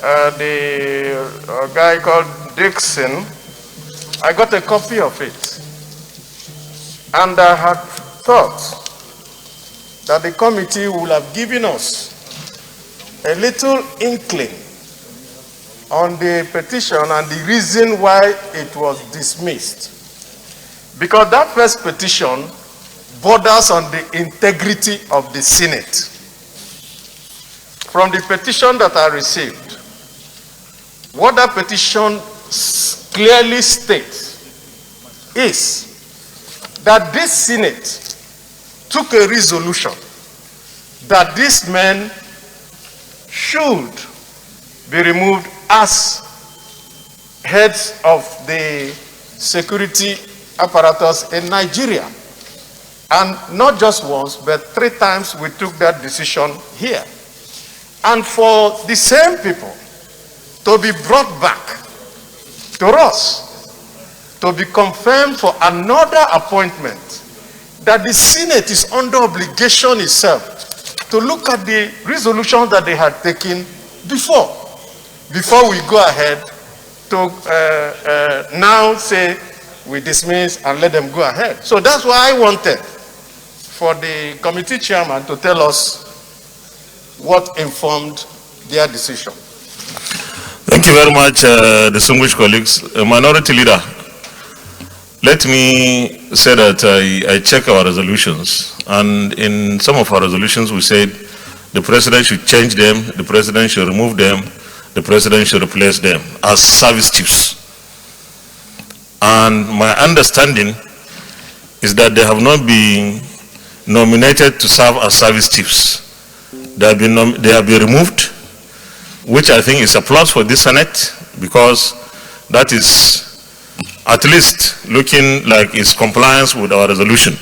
the guy called Dixon, I got a copy of it. And I had thought that the committee would have given us a little inkling on the petition and the reason why it was dismissed. Because that first petition borders on the integrity of the Senate. From the petition that I received, what that petition clearly states is that this Senate took a resolution that these men should be removed as heads of the security apparatus in Nigeria. And not just once, but 3 times we took that decision here. And for the same people to be brought back to us, to be confirmed for another appointment, that the Senate is under obligation itself to look at the resolution that they had taken before we go ahead to now say we dismiss and let them go ahead. So that's why I wanted for the committee chairman to tell us what informed their decision. Thank you very much, distinguished colleagues. Minority Leader, let me say that I check our resolutions, and in some of our resolutions we said the president should change them, the president should remove them, the president should replace them as service chiefs. And my understanding is that they have not been nominated to serve as service chiefs. They have been removed, which I think is a plus for this Senate, because that is at least looking like it's compliance with our resolution.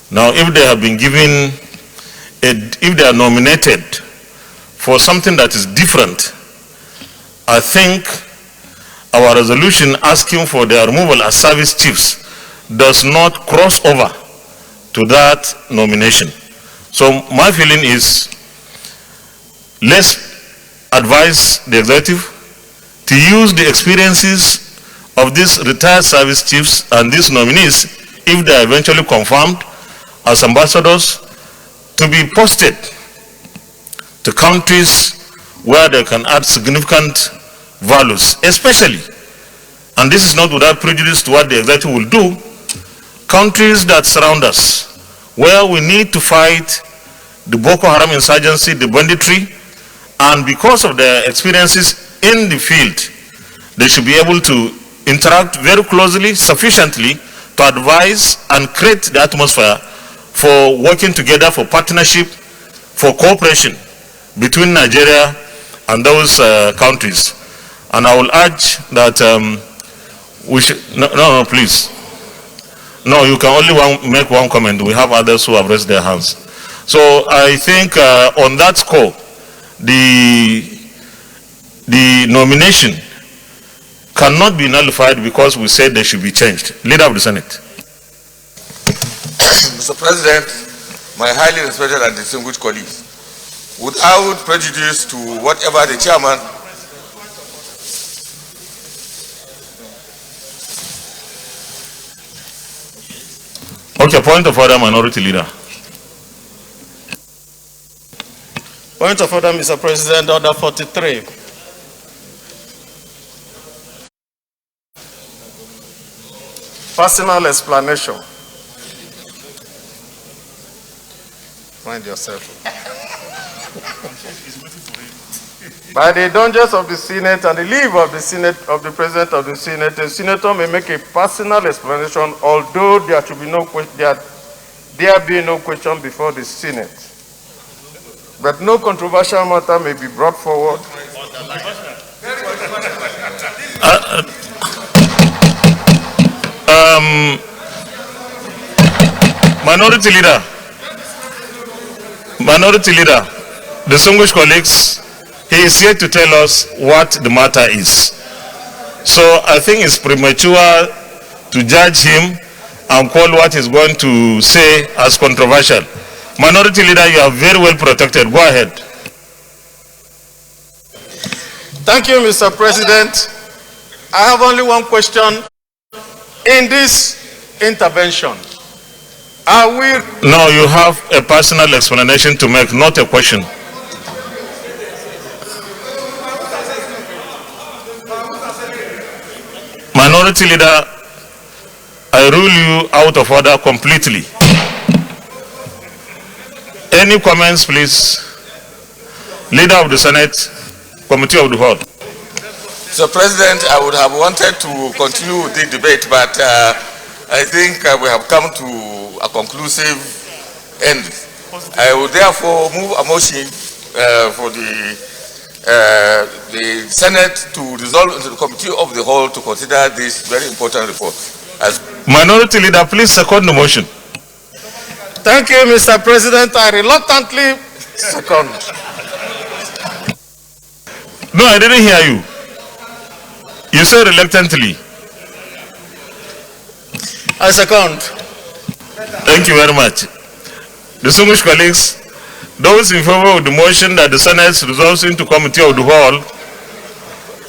Now, if they have been given, if they are nominated for something that is different, I think our resolution asking for their removal as service chiefs does not cross over to that nomination. So my feeling is, let's advise the executive to use the experiences of these retired service chiefs and these nominees, if they are eventually confirmed as ambassadors, to be posted to countries where they can add significant values, especially, and this is not without prejudice to what the executive will do, countries that surround us, where we need to fight the Boko Haram insurgency, the banditry, and because of their experiences in the field, they should be able to interact very closely, sufficiently, to advise and create the atmosphere for working together, for partnership, for cooperation between Nigeria and those countries. And I will urge that we should, no, please. No, you can only make one comment. We have others who have raised their hands. So I think on that score, the nomination cannot be nullified because we said they should be changed. Leader of the Senate. Mr. President, my highly respected and distinguished colleagues, without prejudice to whatever the chairman Okay, point of order, Minority Leader. Point of order, Mr. President, Order 43. Personal explanation. Mind yourself. By the indulgence of the Senate and the leave of the Senate, of the President of the Senate, the Senator may make a personal explanation, although there should be no question, there be no question before the Senate. But no controversial matter may be brought forward. Minority Leader, distinguished colleagues, he is here to tell us what the matter is. So I think it's premature to judge him and call what he's going to say as controversial. Minority Leader, you are very well protected. Go ahead. Thank you, Mr. President. I have only one question in this intervention. Are we... No, you have a personal explanation to make, not a question. Minority Leader, I rule you out of order completely. Any comments, please? Leader of the Senate, Committee of the Whole. Mr. President, I would have wanted to continue the debate, but I think we have come to a conclusive end. I would therefore move a motion for the Senate to resolve into the Committee of the Whole to consider this very important report. Minority Leader, please second the motion. Thank you, Mr. President. I reluctantly second. No, I didn't hear you. You said reluctantly. I second. Thank you very much. Distinguished colleagues, those in favor of the motion that the Senate resolves into Committee of the Whole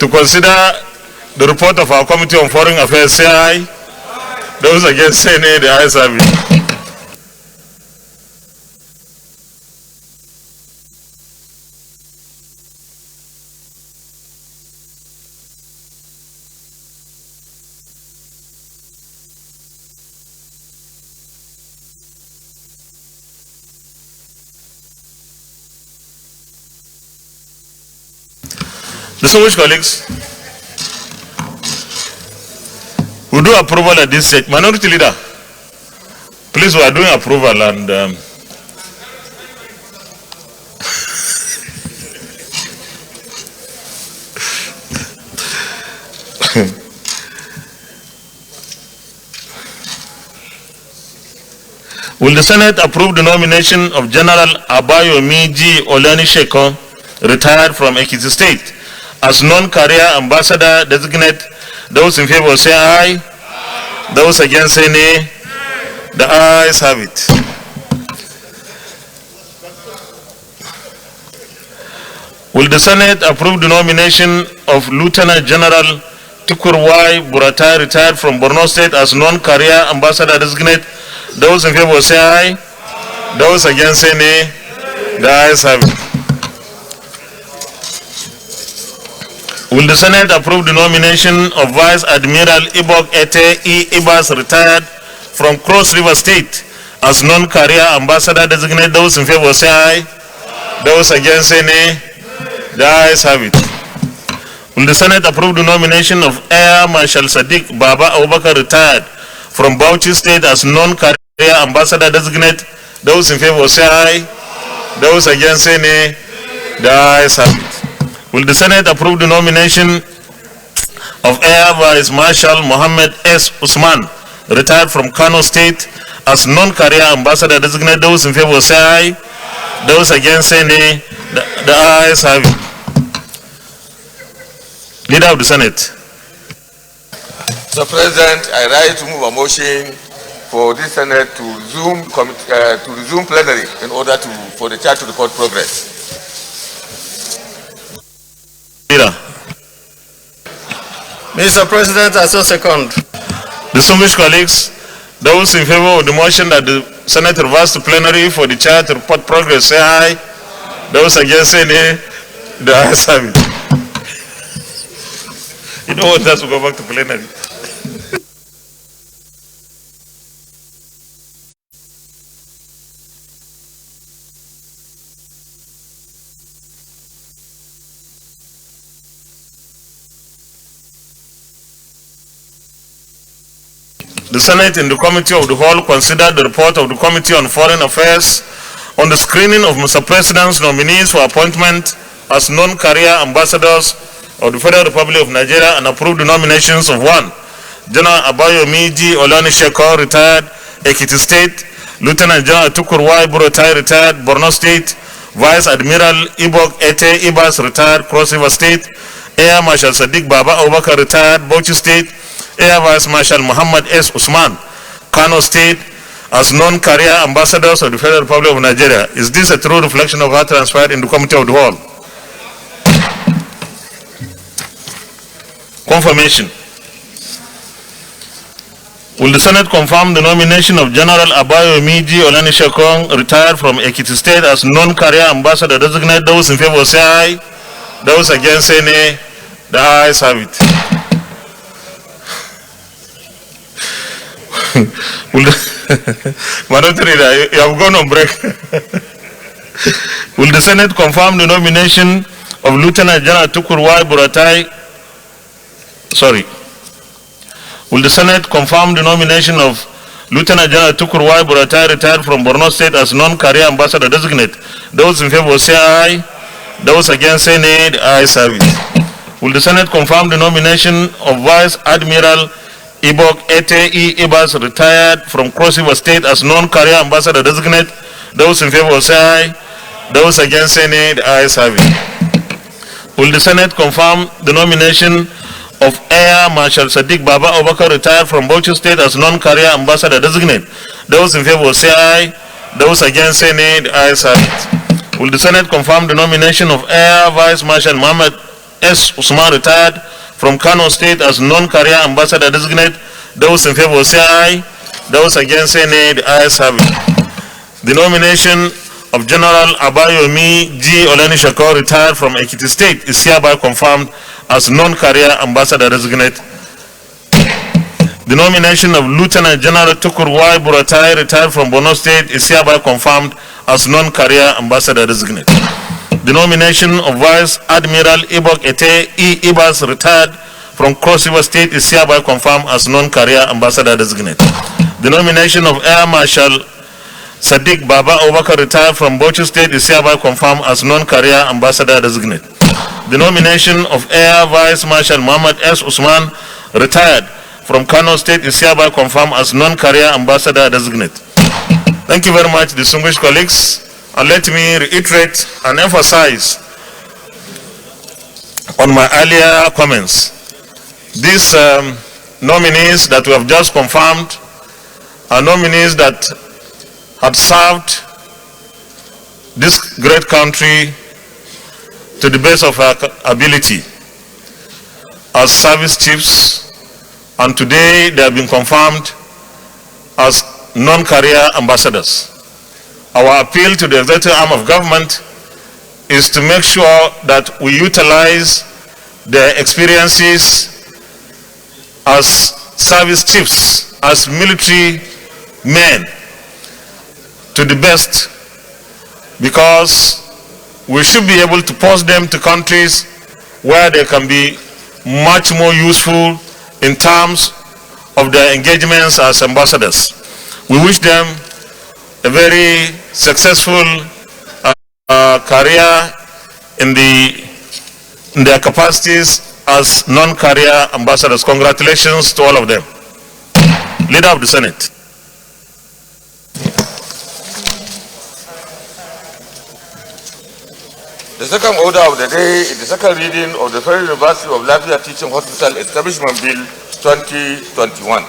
to consider the report of our Committee on Foreign Affairs, say aye. Those against, say nay. The ayes have it. Distinguished colleagues, we do approval at this stage. Minority Leader, please, we are doing approval and will the Senate approve the nomination of General Abayomi G. Olanisheko, retired from Ekiti State, as non-career ambassador designate? Those in favor say aye. Aye. Those against say nay. The ayes have it. Will the Senate approve the nomination of Lieutenant General Tukur Y. Buratai, retired from Borno State, as non-career ambassador designate? Those in favor say aye. Aye. Those against say nay. The ayes have it. Will the Senate approve the nomination of Vice Admiral Ibok Ete E. Ibas, retired from Cross River State, as non-career ambassador designate? Those in favor say aye. Aye. Those against say nay. The ayes have it. Will the Senate approve the nomination of Air Marshal Sadiq Baba Abubakar, retired from Bauchi State, as non-career ambassador designate? Those in favor say aye. Aye. Those against say nay. The ayes have it. Will the Senate approve the nomination of Air Vice Marshal Mohammed S. Usman, retired from Kano State, as non-career ambassador designate? Those in favor say aye. Aye. Those against say nay. The ayes have it. Leader of the Senate. Mr. President, I rise to move a motion for this Senate to resume plenary in order for the Chair to report progress. Leader. Mr. President, I so second. Distinguished colleagues, those in favor of the motion that the Senate reverse to plenary for the Chair to report progress say aye. Those against say nay. The ayes have it. You don't want us to go back to plenary. The Senate in the Committee of the Whole considered the report of the Committee on Foreign Affairs on the screening of Mr. President's nominees for appointment as non-career ambassadors of the Federal Republic of Nigeria, and approved the nominations of 1. General Abayomi G. Olanisheko, retired, Ekiti State; Lieutenant General Tukur Y. Buratai, retired, Borno State; Vice Admiral Ibok Ete Ibas, retired, Cross River State; Air Marshal Sadiq Baba Abubakar, retired, Bauchi State; Air Vice Marshal Muhammad S. Usman, Kano State, as non-career ambassadors of the Federal Republic of Nigeria. Is this a true reflection of what transpired in the Committee of the Whole? Confirmation. Will the Senate confirm the nomination of General Abayomi G. Olanishekong, retired from Ekiti State, as non-career ambassador designate? Those in favor say aye. Those against say nay. The ayes have it. Madam Leader, you have gone on break. Will the Senate confirm the nomination of Lieutenant General Tukur Y. Buratai? Will the Senate confirm the nomination of Lieutenant General Tukur Y. Buratai, retired from Borno State, as non-career ambassador designate? Those in favor say aye. Those against say nay. The ayes have it. Will the Senate confirm the nomination of Vice Admiral Ibok Ete E. Ibas, retired from Cross River State, as non-career ambassador designate? Those in favor say aye. Those against say nay. The ayes have it. Will the Senate confirm the nomination of Air Marshal Sadiq Baba Obakar, retired from Bauchi State, as non-career ambassador designate? Those in favor say aye. Those against say nay. The ayes have it. Will the Senate confirm the nomination of Air Vice Marshal Mohammed S. Usman, retired from Kano State, as non-career ambassador designate? Those in favor say aye. Those against say nay. The ayes have it. The nomination of General Abayomi G. Olanishekong, retired from Ekiti State, is hereby confirmed as non-career ambassador designate. The nomination of Lieutenant General Tukur Y. Buratai, retired from Borno State, is hereby confirmed as non-career ambassador designate. The nomination of Vice Admiral Ibok Ete E. Ibas, retired from Cross River State, is hereby confirmed as non-career ambassador designate. The nomination of Air Marshal Sadiq Baba Obakar, retired from Bauchi State, is hereby confirmed as non-career ambassador designate. The nomination of Air Vice Marshal Mohammed S. Usman, retired from Kano State, is hereby confirmed as non-career ambassador designate. Thank you very much, distinguished colleagues. And let me reiterate and emphasize on my earlier comments. These nominees that we have just confirmed are nominees that had served this great country to the best of our ability as service chiefs, and today they have been confirmed as non-career ambassadors. Our appeal to the executive arm of government is to make sure that we utilize their experiences as service chiefs, as military men, to the best, because we should be able to post them to countries where they can be much more useful in terms of their engagements as ambassadors. We wish them a very successful career in their capacities as non-career ambassadors. Congratulations to all of them. Leader of the Senate. The second order of the day is the second reading of the Federal University of Latvia Teaching Hospital Establishment Bill 2021.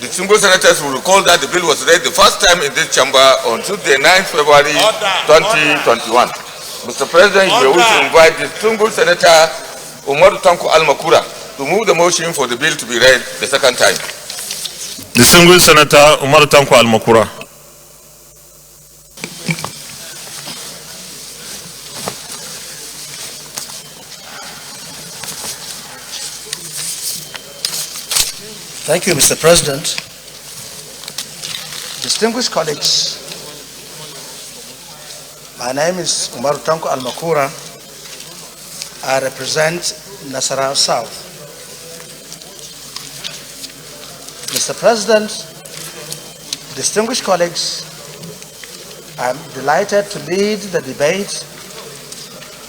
The distinguished senators will recall that the bill was read the first time in this chamber on Tuesday, 9th February 2021. Mr. President, you will invite the distinguished Senator Umar Tanko Almakura to move the motion for the bill to be read the second time. Distinguished Senator Umar Tanko Almakura. Thank you, Mr. President. Distinguished colleagues, my name is Umar Tanko Almakura. I represent Nasarawa South. Mr. President, distinguished colleagues, I'm delighted to lead the debate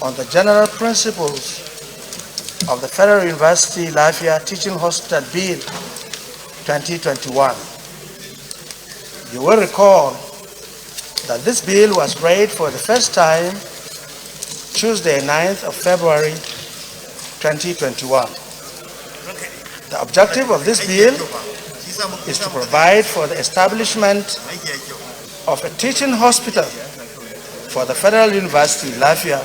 on the general principles of the Federal University Latvia Teaching Hospital Bill 2021. You will recall that this bill was read for the first time Tuesday, 9th of February 2021. The objective of this bill is to provide for the establishment of a teaching hospital for the Federal University Latvia,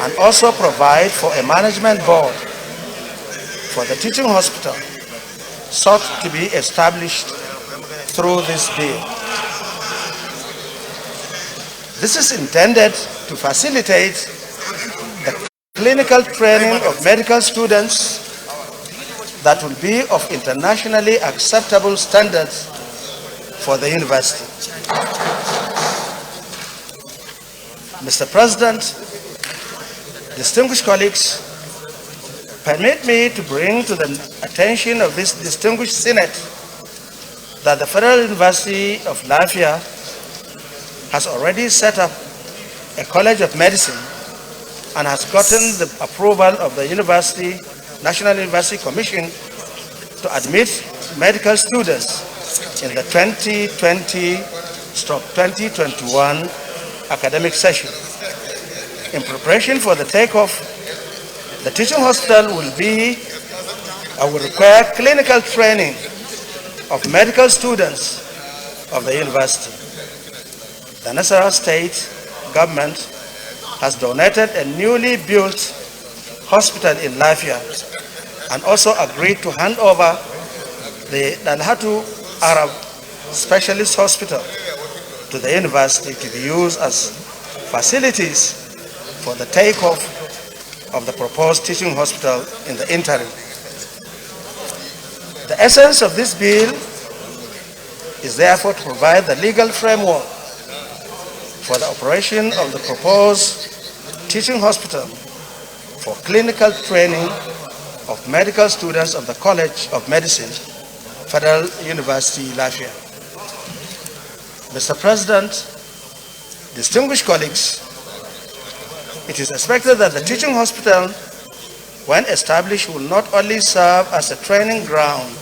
and also provide for a management board for the teaching hospital sought to be established through this bill. This is intended to facilitate the clinical training of medical students that will be of internationally acceptable standards for the university. Mr. President, distinguished colleagues, permit me to bring to the attention of this distinguished Senate that the Federal University of Lafayette has already set up a College of Medicine and has gotten the approval of the National University Commission to admit medical students in the 2020-2021 academic session. In preparation for the takeoff, the teaching hospital will require clinical training of medical students of the university. The Nasarawa State government has donated a newly built hospital in Lafayette and also agreed to hand over the Dalhatu Arab Specialist Hospital to the university to be used as facilities for the takeoff of the proposed teaching hospital in the interim. The essence of this bill is therefore to provide the legal framework for the operation of the proposed teaching hospital for clinical training of medical students of the College of Medicine, Federal University, Lafayette. Mr. President, distinguished colleagues, it is expected that the teaching hospital, when established, will not only serve as a training ground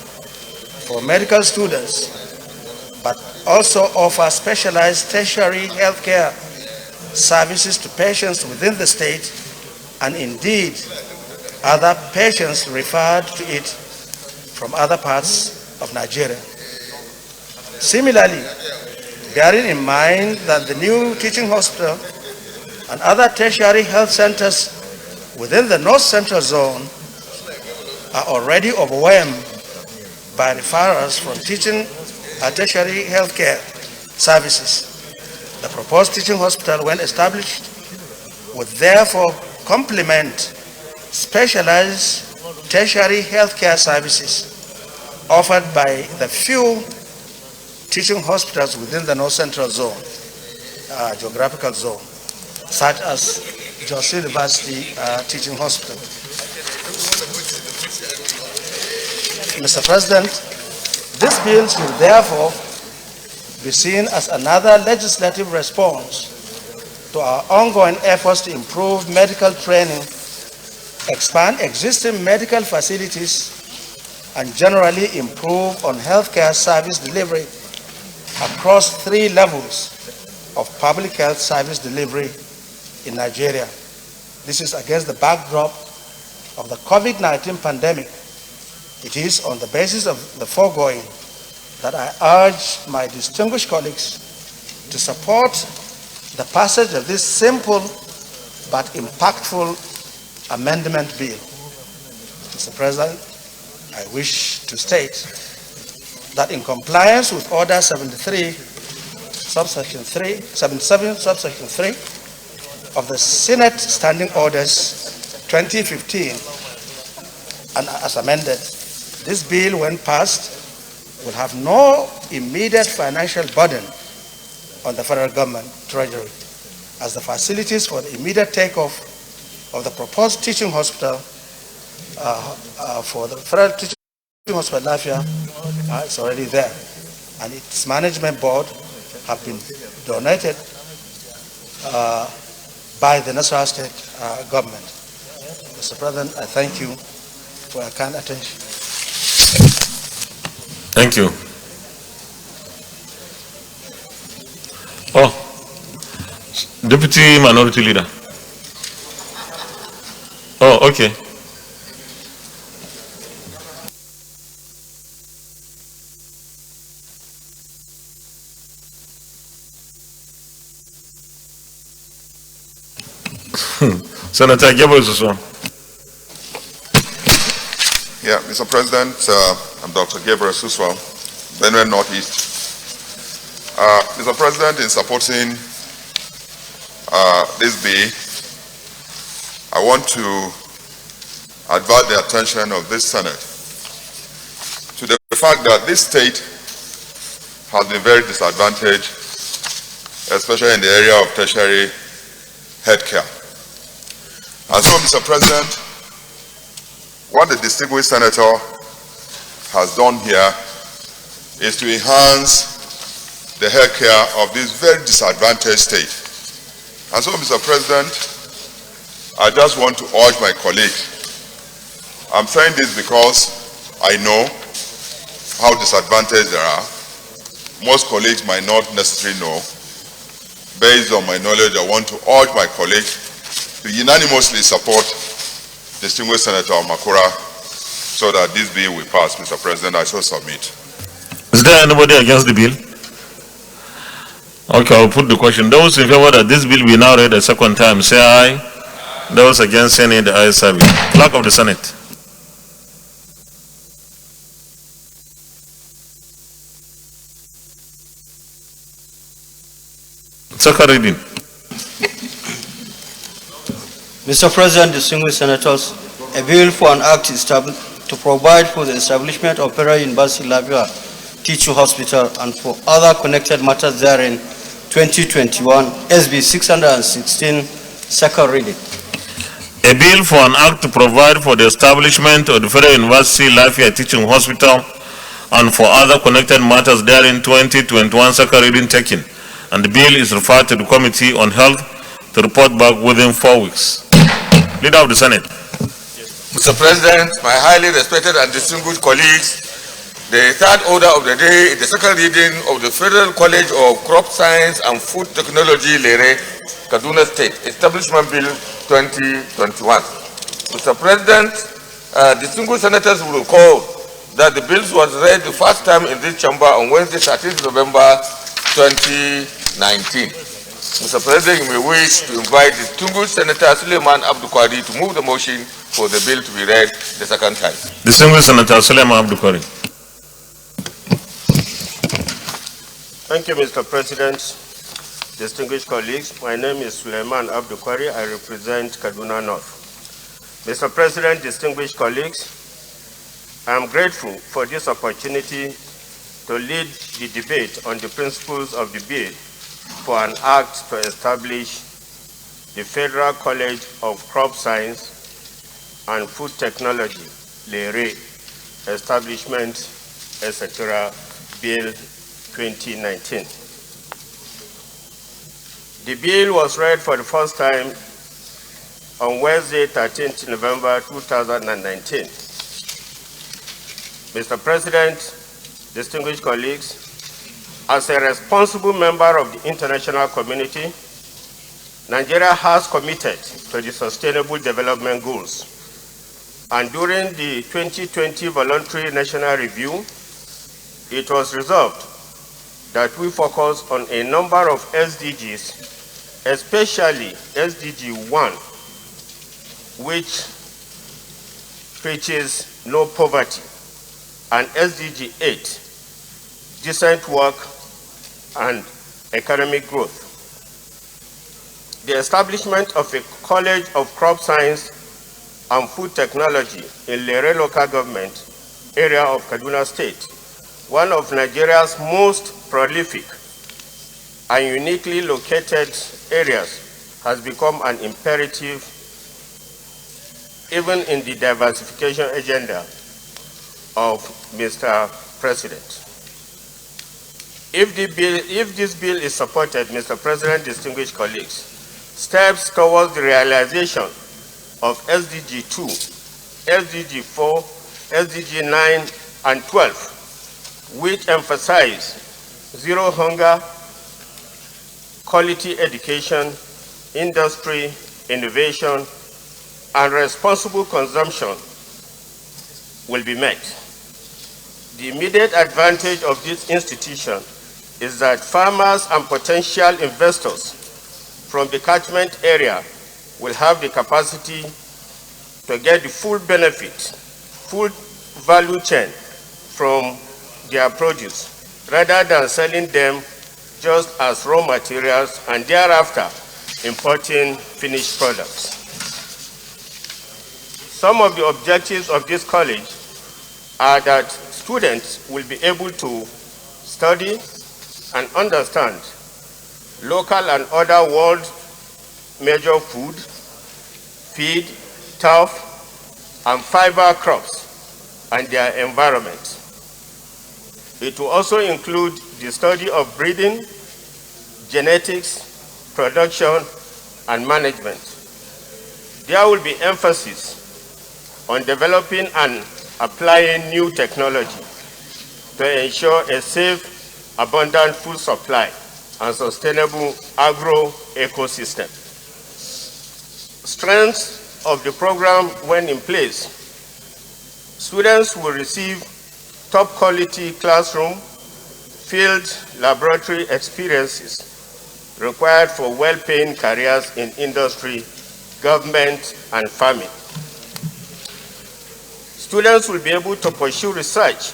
for medical students, but also offer specialized tertiary healthcare services to patients within the state and indeed other patients referred to it from other parts of Nigeria. Similarly, bearing in mind that the new teaching hospital and other tertiary health centers within the North Central Zone are already overwhelmed by referrals from tertiary healthcare services. The proposed teaching hospital, when established, would therefore complement specialized tertiary healthcare services offered by the few teaching hospitals within the North Central Zone, geographical zone, such as Jos University Teaching Hospital. Mr. President, this bill should therefore be seen as another legislative response to our ongoing efforts to improve medical training, expand existing medical facilities, and generally improve on healthcare service delivery across 3 levels of public health service delivery in Nigeria. This is against the backdrop of the COVID-19 pandemic. It is on the basis of the foregoing that I urge my distinguished colleagues to support the passage of this simple but impactful amendment bill. Mr. President, I wish to state that in compliance with Order 77, subsection 3 of the Senate Standing Orders 2015, and as amended, this bill, when passed, will have no immediate financial burden on the federal government treasury, as the facilities for the immediate takeoff of the proposed teaching hospital for the Federal Teaching Hospital Lafayette is already there, and its management board have been donated by the Nasarawa State government. Mr. President, I thank you for your kind attention. Thank you. Oh, Deputy Minority Leader. Oh, okay. Yeah, Mr. President, I'm Dr. Gabriel Suswa, Benue Northeast. Mr. President, in supporting this bill, I want to advert the attention of this Senate to the fact that this state has been very disadvantaged, especially in the area of tertiary healthcare. And so, Mr. President, what the distinguished senator has done here is to enhance the healthcare of this very disadvantaged state. And so, Mr. President, I just want to urge my colleagues. I'm saying this because I know how disadvantaged they are. Most colleagues might not necessarily know. Based on my knowledge, I want to urge my colleagues to unanimously support distinguished Senator Makura so that this bill will pass, Mr. President. I so submit. Is there anybody against the bill? Okay, I'll put the question. Those in favor that this bill be now read a second time, say aye. Those against, say nay. The ayes have it. Clerk of the Senate. Second reading. Mr. President, distinguished senators, a bill for an act to provide for the establishment of Federal University Lafia Teaching Hospital and for other connected matters therein, 2021, SB 616, second reading. A bill for an act to provide for the establishment of the Federal University Lafia Teaching Hospital and for other connected matters therein, 2021, second reading taken. And the bill is referred to the Committee on Health to report back within 4 weeks. Leader of the Senate. Mr. President, my highly respected and distinguished colleagues, the third order of the day is the second reading of the Federal College of Crop Science and Food Technology, Lere, Kaduna State, Establishment Bill 2021. Mr. President, distinguished senators will recall that the bill was read the first time in this chamber on Wednesday, 13th November 2019. Mr. President, you may wish to invite distinguished Senator Suleiman Abdukwari to move the motion for the bill to be read the second time. Distinguished Senator Suleiman Abdukwari. Thank you, Mr. President. Distinguished colleagues, my name is Suleiman Abdukwari. I represent Kaduna North. Mr. President, distinguished colleagues, I am grateful for this opportunity to lead the debate on the principles of the bill for an act to establish the Federal College of Crop Science and Food Technology, Lere, Establishment, etc., Bill 2019. The bill was read for the first time on Wednesday, 13th November 2019. Mr. President, distinguished colleagues, as a responsible member of the international community, Nigeria has committed to the Sustainable Development Goals. And during the 2020 Voluntary National Review, it was resolved that we focus on a number of SDGs, especially SDG 1, which preaches no poverty, and SDG 8, decent work and economic growth. The establishment of a College of Crop Science and Food Technology in Lere local government area of Kaduna State, one of Nigeria's most prolific and uniquely located areas, has become an imperative even in the diversification agenda of Mr. President. If this bill is supported, Mr. President, distinguished colleagues, steps towards the realization of SDG 2, SDG 4, SDG 9, and 12, which emphasize zero hunger, quality education, industry, innovation, and responsible consumption will be met. The immediate advantage of this institution is that farmers and potential investors from the catchment area will have the capacity to get the full benefit, full value chain from their produce, rather than selling them just as raw materials and thereafter importing finished products. Some of the objectives of this college are that students will be able to study and understand local and other world major food, feed, turf, and fiber crops and their environment. It will also include the study of breeding, genetics, production, and management. There will be emphasis on developing and applying new technology to ensure a safe, abundant food supply and sustainable agro ecosystem. Strengths of the program when in place: students will receive top quality classroom, field laboratory experiences required for well-paying careers in industry, government, and farming. Students will be able to pursue research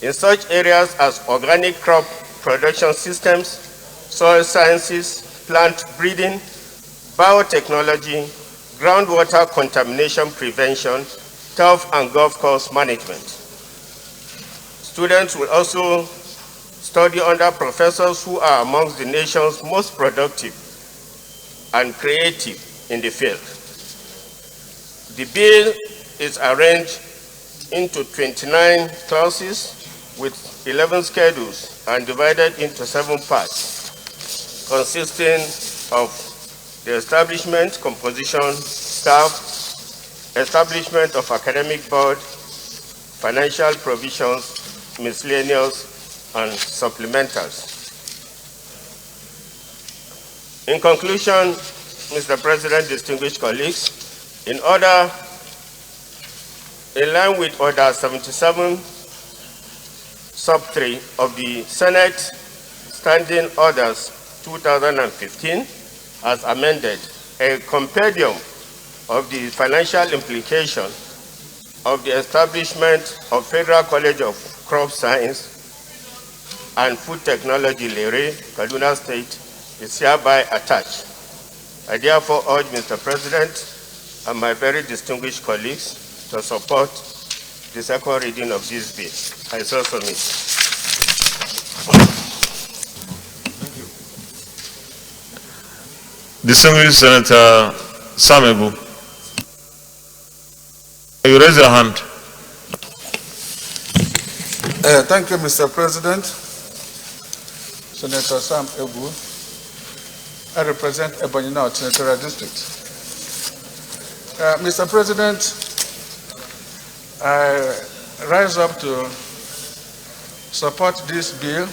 in such areas as organic crop production systems, soil sciences, plant breeding, biotechnology, groundwater contamination prevention, turf and golf course management. Students will also study under professors who are amongst the nation's most productive and creative in the field. The bill is arranged into 29 classes with 11 schedules and divided into 7 parts, consisting of the establishment, composition, staff, establishment of academic board, financial provisions, miscellaneous, and supplementals. In conclusion, Mr. President, distinguished colleagues, in line with Order 77, Sub 3 of the Senate Standing Orders 2015, as amended, a compendium of the financial implication of the establishment of Federal College of Crop Science and Food Technology, Lere, Kaduna State, is hereby attached. I therefore urge Mr. President and my very distinguished colleagues to support the second reading of this bill. I so submit. Distinguished Senator Samebu, you raise your hand. Thank you, Mr. President. Senator Sam Ebu. I represent Ebonyi North Senatorial District. Mr. President, I rise up to support this bill,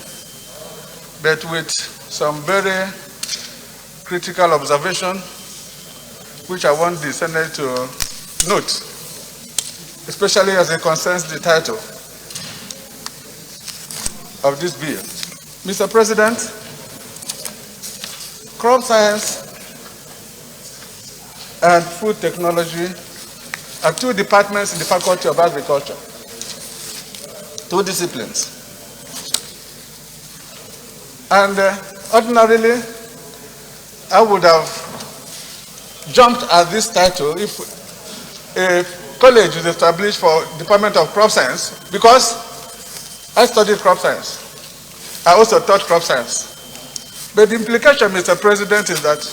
but with some very critical observation, which I want the Senate to note, especially as it concerns the title of this bill. Mr. President, crop science and food technology are two departments in the Faculty of Agriculture, two disciplines. And ordinarily, I would have jumped at this title if a college is established for Department of Crop Science, because I studied crop science. I also taught crop science. But the implication, Mr. President, is that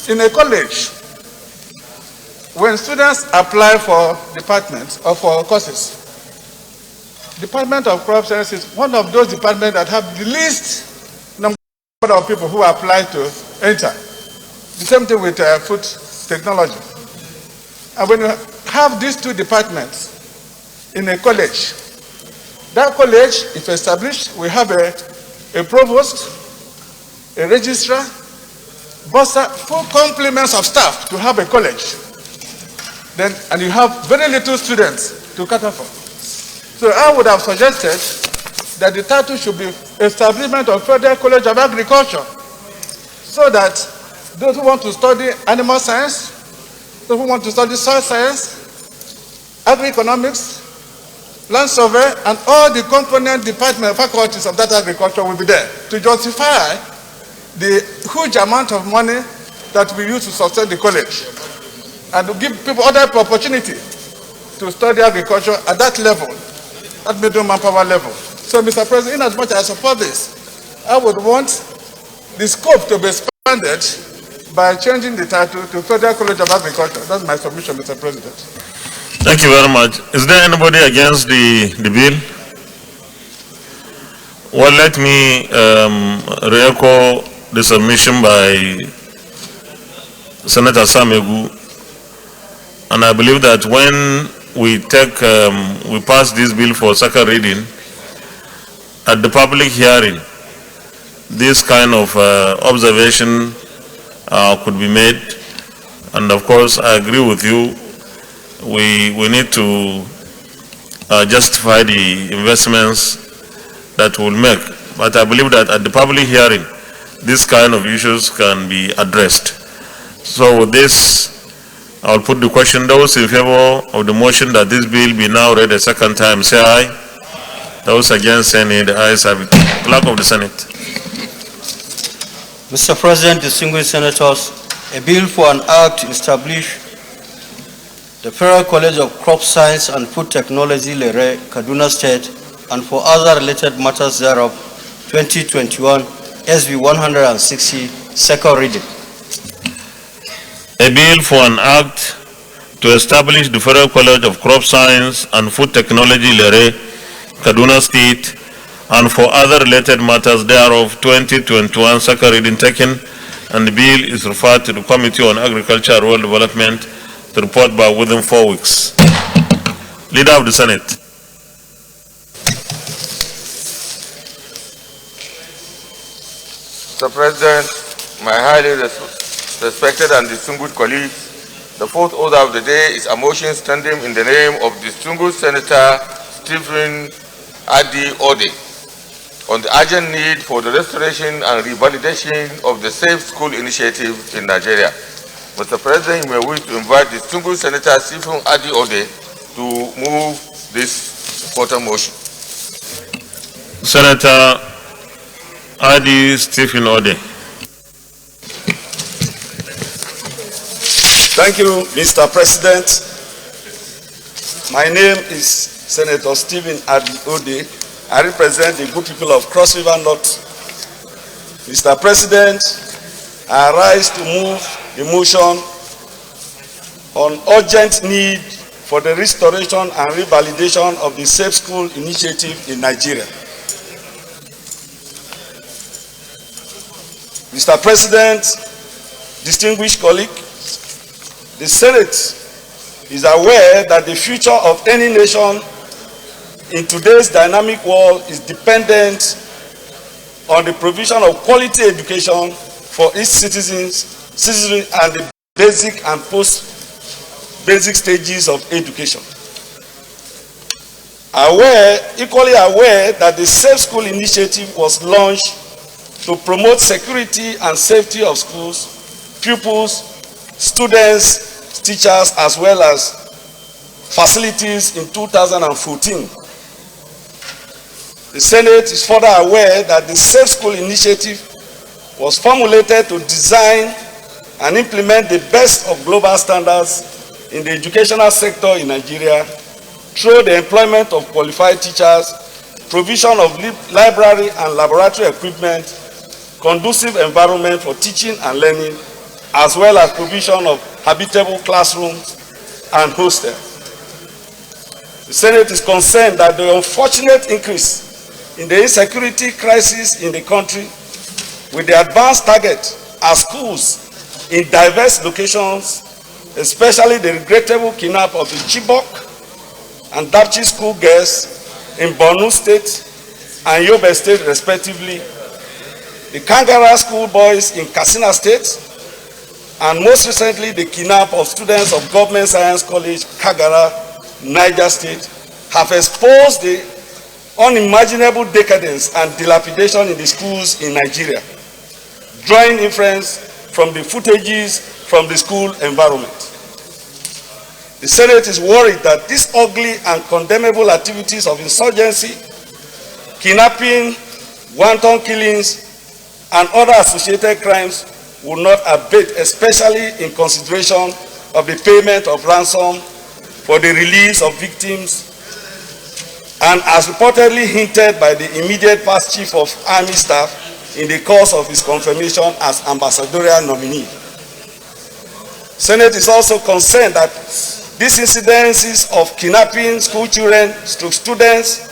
in a college, when students apply for departments or for courses, Department of Crop Science is one of those departments that have the least number of people who apply to enter. The same thing with food technology. And when you have these two departments in a college, that college, if established, we have a provost, a registrar, bursar, full complements of staff to have a college. Then, and you have very little students to cater for. So I would have suggested that the title should be Establishment of Federal College of Agriculture, so that those who want to study animal science, those who want to study soil science, agroeconomics, land survey, and all the component department faculties of that agriculture will be there to justify the huge amount of money that we use to sustain the college and to give people other opportunity to study agriculture at that level, at medium manpower level. So, Mr. President, in as much as I support this, I would want the scope to be expanded by changing the title to Federal College of Agriculture. That's my submission, Mr. President. Thank you very much. Is there anybody against the bill? Well, let me re-echo the submission by Senator Samegu, and I believe that when we pass this bill for second reading, at the public hearing, this kind of observation could be made, and of course I agree with you. We need to justify the investments that we'll make, but I believe that at the public hearing, this kind of issues can be addressed. So with this, I'll put the question. Those in favor of the motion that this bill be now read a second time, say aye. Those against, say nay. The ayes have it. Clerk of the Senate. Mr. President, distinguished senators, a bill for an act to establish the Federal College of Crop Science and Food Technology, Lere, Kaduna State, and for other related matters thereof, 2021, SB 160, second reading. A bill for an act to establish the Federal College of Crop Science and Food Technology, Lere, Kaduna State, and for other related matters thereof, 2021, second reading taken, and the bill is referred to the Committee on Agriculture and Rural Development to report by within 4 weeks. Leader of the Senate. Mr. President, my highly respected and distinguished colleagues, the fourth order of the day is a motion standing in the name of distinguished Senator Stephen Adi Ode on the urgent need for the restoration and revalidation of the Safe School Initiative in Nigeria. Mr. President, you may wish to invite distinguished Senator Stephen Adi Ode to move this important motion. Senator Adi Stephen Ode. Thank you, Mr. President. My name is Senator Stephen Adi Ode. I represent the good people of Cross River North. Mr. President, I rise to move the motion on urgent need for the restoration and revalidation of the Safe School Initiative in Nigeria. Mr. President, distinguished colleagues, the Senate is aware that the future of any nation in today's dynamic world is dependent on the provision of quality education for its citizens and the basic and post-basic stages of education. Equally aware that the Safe School Initiative was launched to promote security and safety of schools, pupils, students, teachers, as well as facilities in 2014. The Senate is further aware that the Safe School Initiative was formulated to design and implement the best of global standards in the educational sector in Nigeria through the employment of qualified teachers, provision of library and laboratory equipment, conducive environment for teaching and learning, as well as provision of habitable classrooms and hostels. The Senate is concerned that the unfortunate increase in the insecurity crisis in the country, with the advanced target as schools in diverse locations, especially the regrettable kidnap of the Chibok and Dapchi school girls in Borno State and Yobe State respectively, the Kangara school boys in Katsina State, and most recently the kidnap of students of Government Science College, Kagara, Niger State, have exposed the unimaginable decadence and dilapidation in the schools in Nigeria, drawing inference from the footages from the school environment. The The Senate is worried that these ugly and condemnable activities of insurgency, kidnapping, wanton killings, and other associated crimes will not abate, especially in consideration of the payment of ransom for the release of victims, and as reportedly hinted by the immediate past Chief of Army Staff in the course of his confirmation as ambassadorial nominee. Senate is also concerned that these incidences of kidnapping school children, students,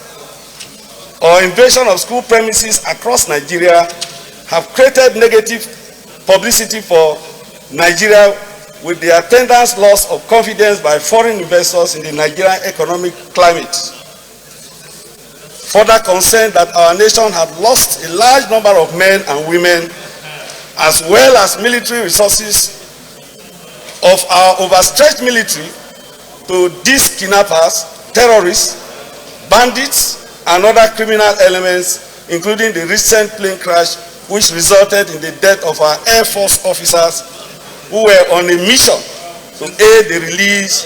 or invasion of school premises across Nigeria have created negative publicity for Nigeria, with the attendant loss of confidence by foreign investors in the Nigerian economic climate. Further concerned that our nation had lost a large number of men and women, as well as military resources of our overstretched military, to these kidnappers, terrorists, bandits, and other criminal elements, including the recent plane crash which resulted in the death of our Air Force officers who were on a mission to aid the release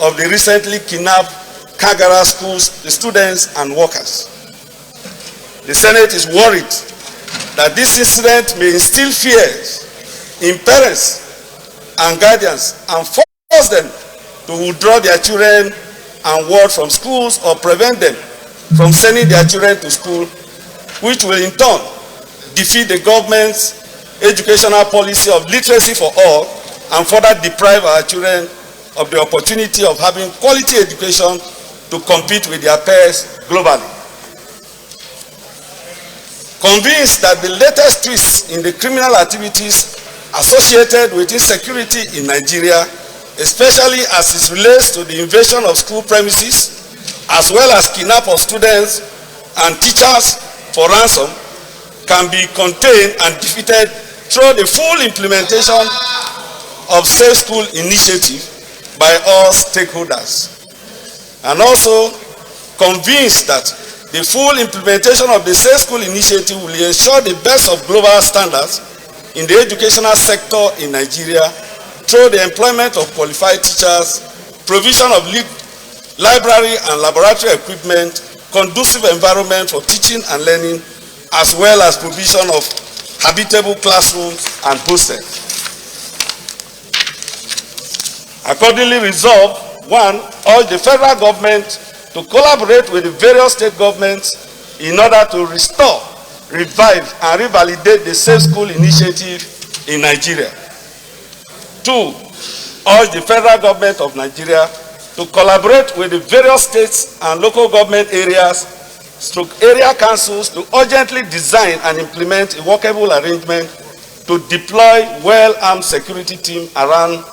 of the recently kidnapped Kagara schools, the students and workers. The Senate is worried that this incident may instill fears in parents and guardians and force them to withdraw their children and ward from schools or prevent them from sending their children to school, which will in turn defeat the government's educational policy of literacy for all and further deprive our children of the opportunity of having quality education to compete with their peers globally. Convinced that the latest twists in the criminal activities associated with insecurity in Nigeria, especially as it relates to the invasion of school premises, as well as kidnap of students and teachers for ransom, can be contained and defeated through the full implementation of Safe School Initiative by all stakeholders. And also convinced that the full implementation of the Safe School Initiative will ensure the best of global standards in the educational sector in Nigeria through the employment of qualified teachers, provision of library and laboratory equipment, conducive environment for teaching and learning, as well as provision of habitable classrooms and hostels. Accordingly resolved, 1, urge the federal government to collaborate with the various state governments in order to restore, revive, and revalidate the Safe School Initiative in Nigeria. 2, urge the federal government of Nigeria to collaborate with the various states and local government areas, area councils, to urgently design and implement a workable arrangement to deploy well-armed security teams around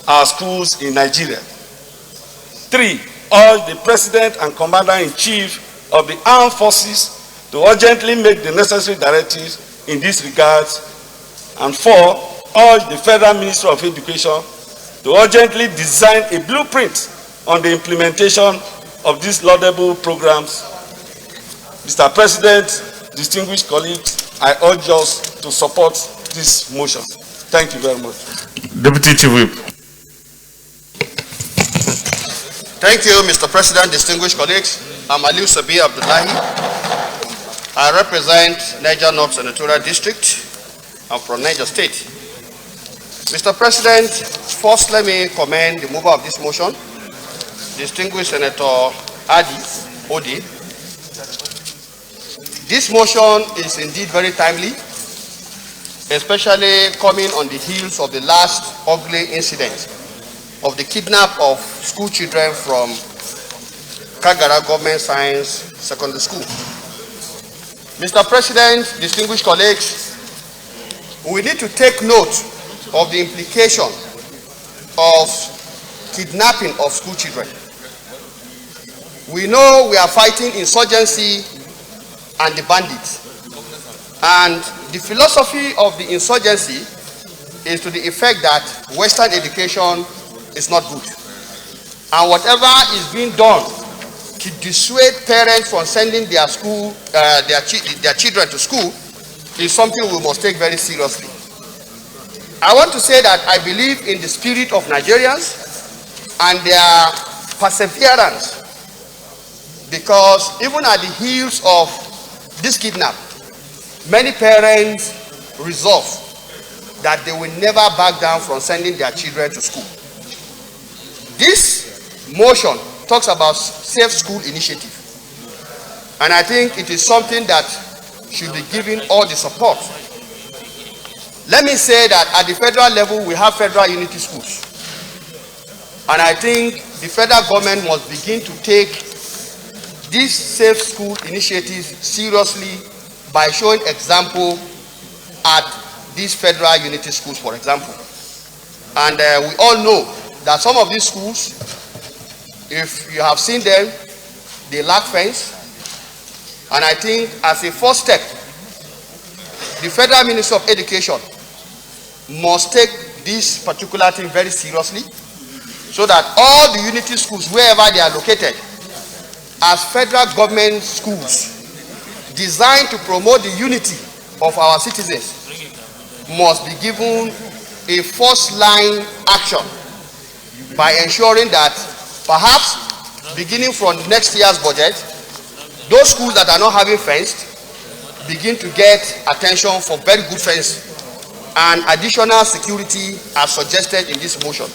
our schools in Nigeria. 3, urge the President and Commander-in-Chief of the Armed Forces to urgently make the necessary directives in this regard. And 4, urge the Federal Ministry of Education to urgently design a blueprint on the implementation of these laudable programs. Mr. President, distinguished colleagues, I urge us to support this motion. Thank you very much. Deputy Chief Whip. Thank you, Mr. President, distinguished colleagues. I'm Aliu Sabi Abdullahi. I represent Niger North Senatorial District. I'm from Niger State. Mr. President, first let me commend the mover of this motion, distinguished Senator Odi. This motion is indeed very timely, especially coming on the heels of the last ugly incident of the kidnap of school children from Kagara Government Science Secondary School. Mr. President, distinguished colleagues, we need to take note of the implication of kidnapping of school children. We know we are fighting insurgency and the bandits. And the philosophy of the insurgency is to the effect that Western education is not good. And whatever is being done to dissuade parents from sending their children to school is something we must take very seriously. I want to say that I believe in the spirit of Nigerians. and their perseverance, because even at the heels of this kidnap, many parents resolve that they will never back down from sending their children to school. This motion talks about safe school initiative, and I think it is something that should be given all the support. Let me say that at the federal level, we have federal unity schools, and I think the federal government must begin to take these safe school initiatives seriously by showing example at these federal unity schools, for example. And we all know that some of these schools, if you have seen them, they lack fence. And I think as a first step, the Federal Ministry of Education must take this particular thing very seriously, so that all the unity schools, wherever they are located, as federal government schools designed to promote the unity of our citizens, must be given a first line action by ensuring that perhaps beginning from next year's budget, those schools that are not having fenced begin to get attention for very good fence and additional security as suggested in this motion.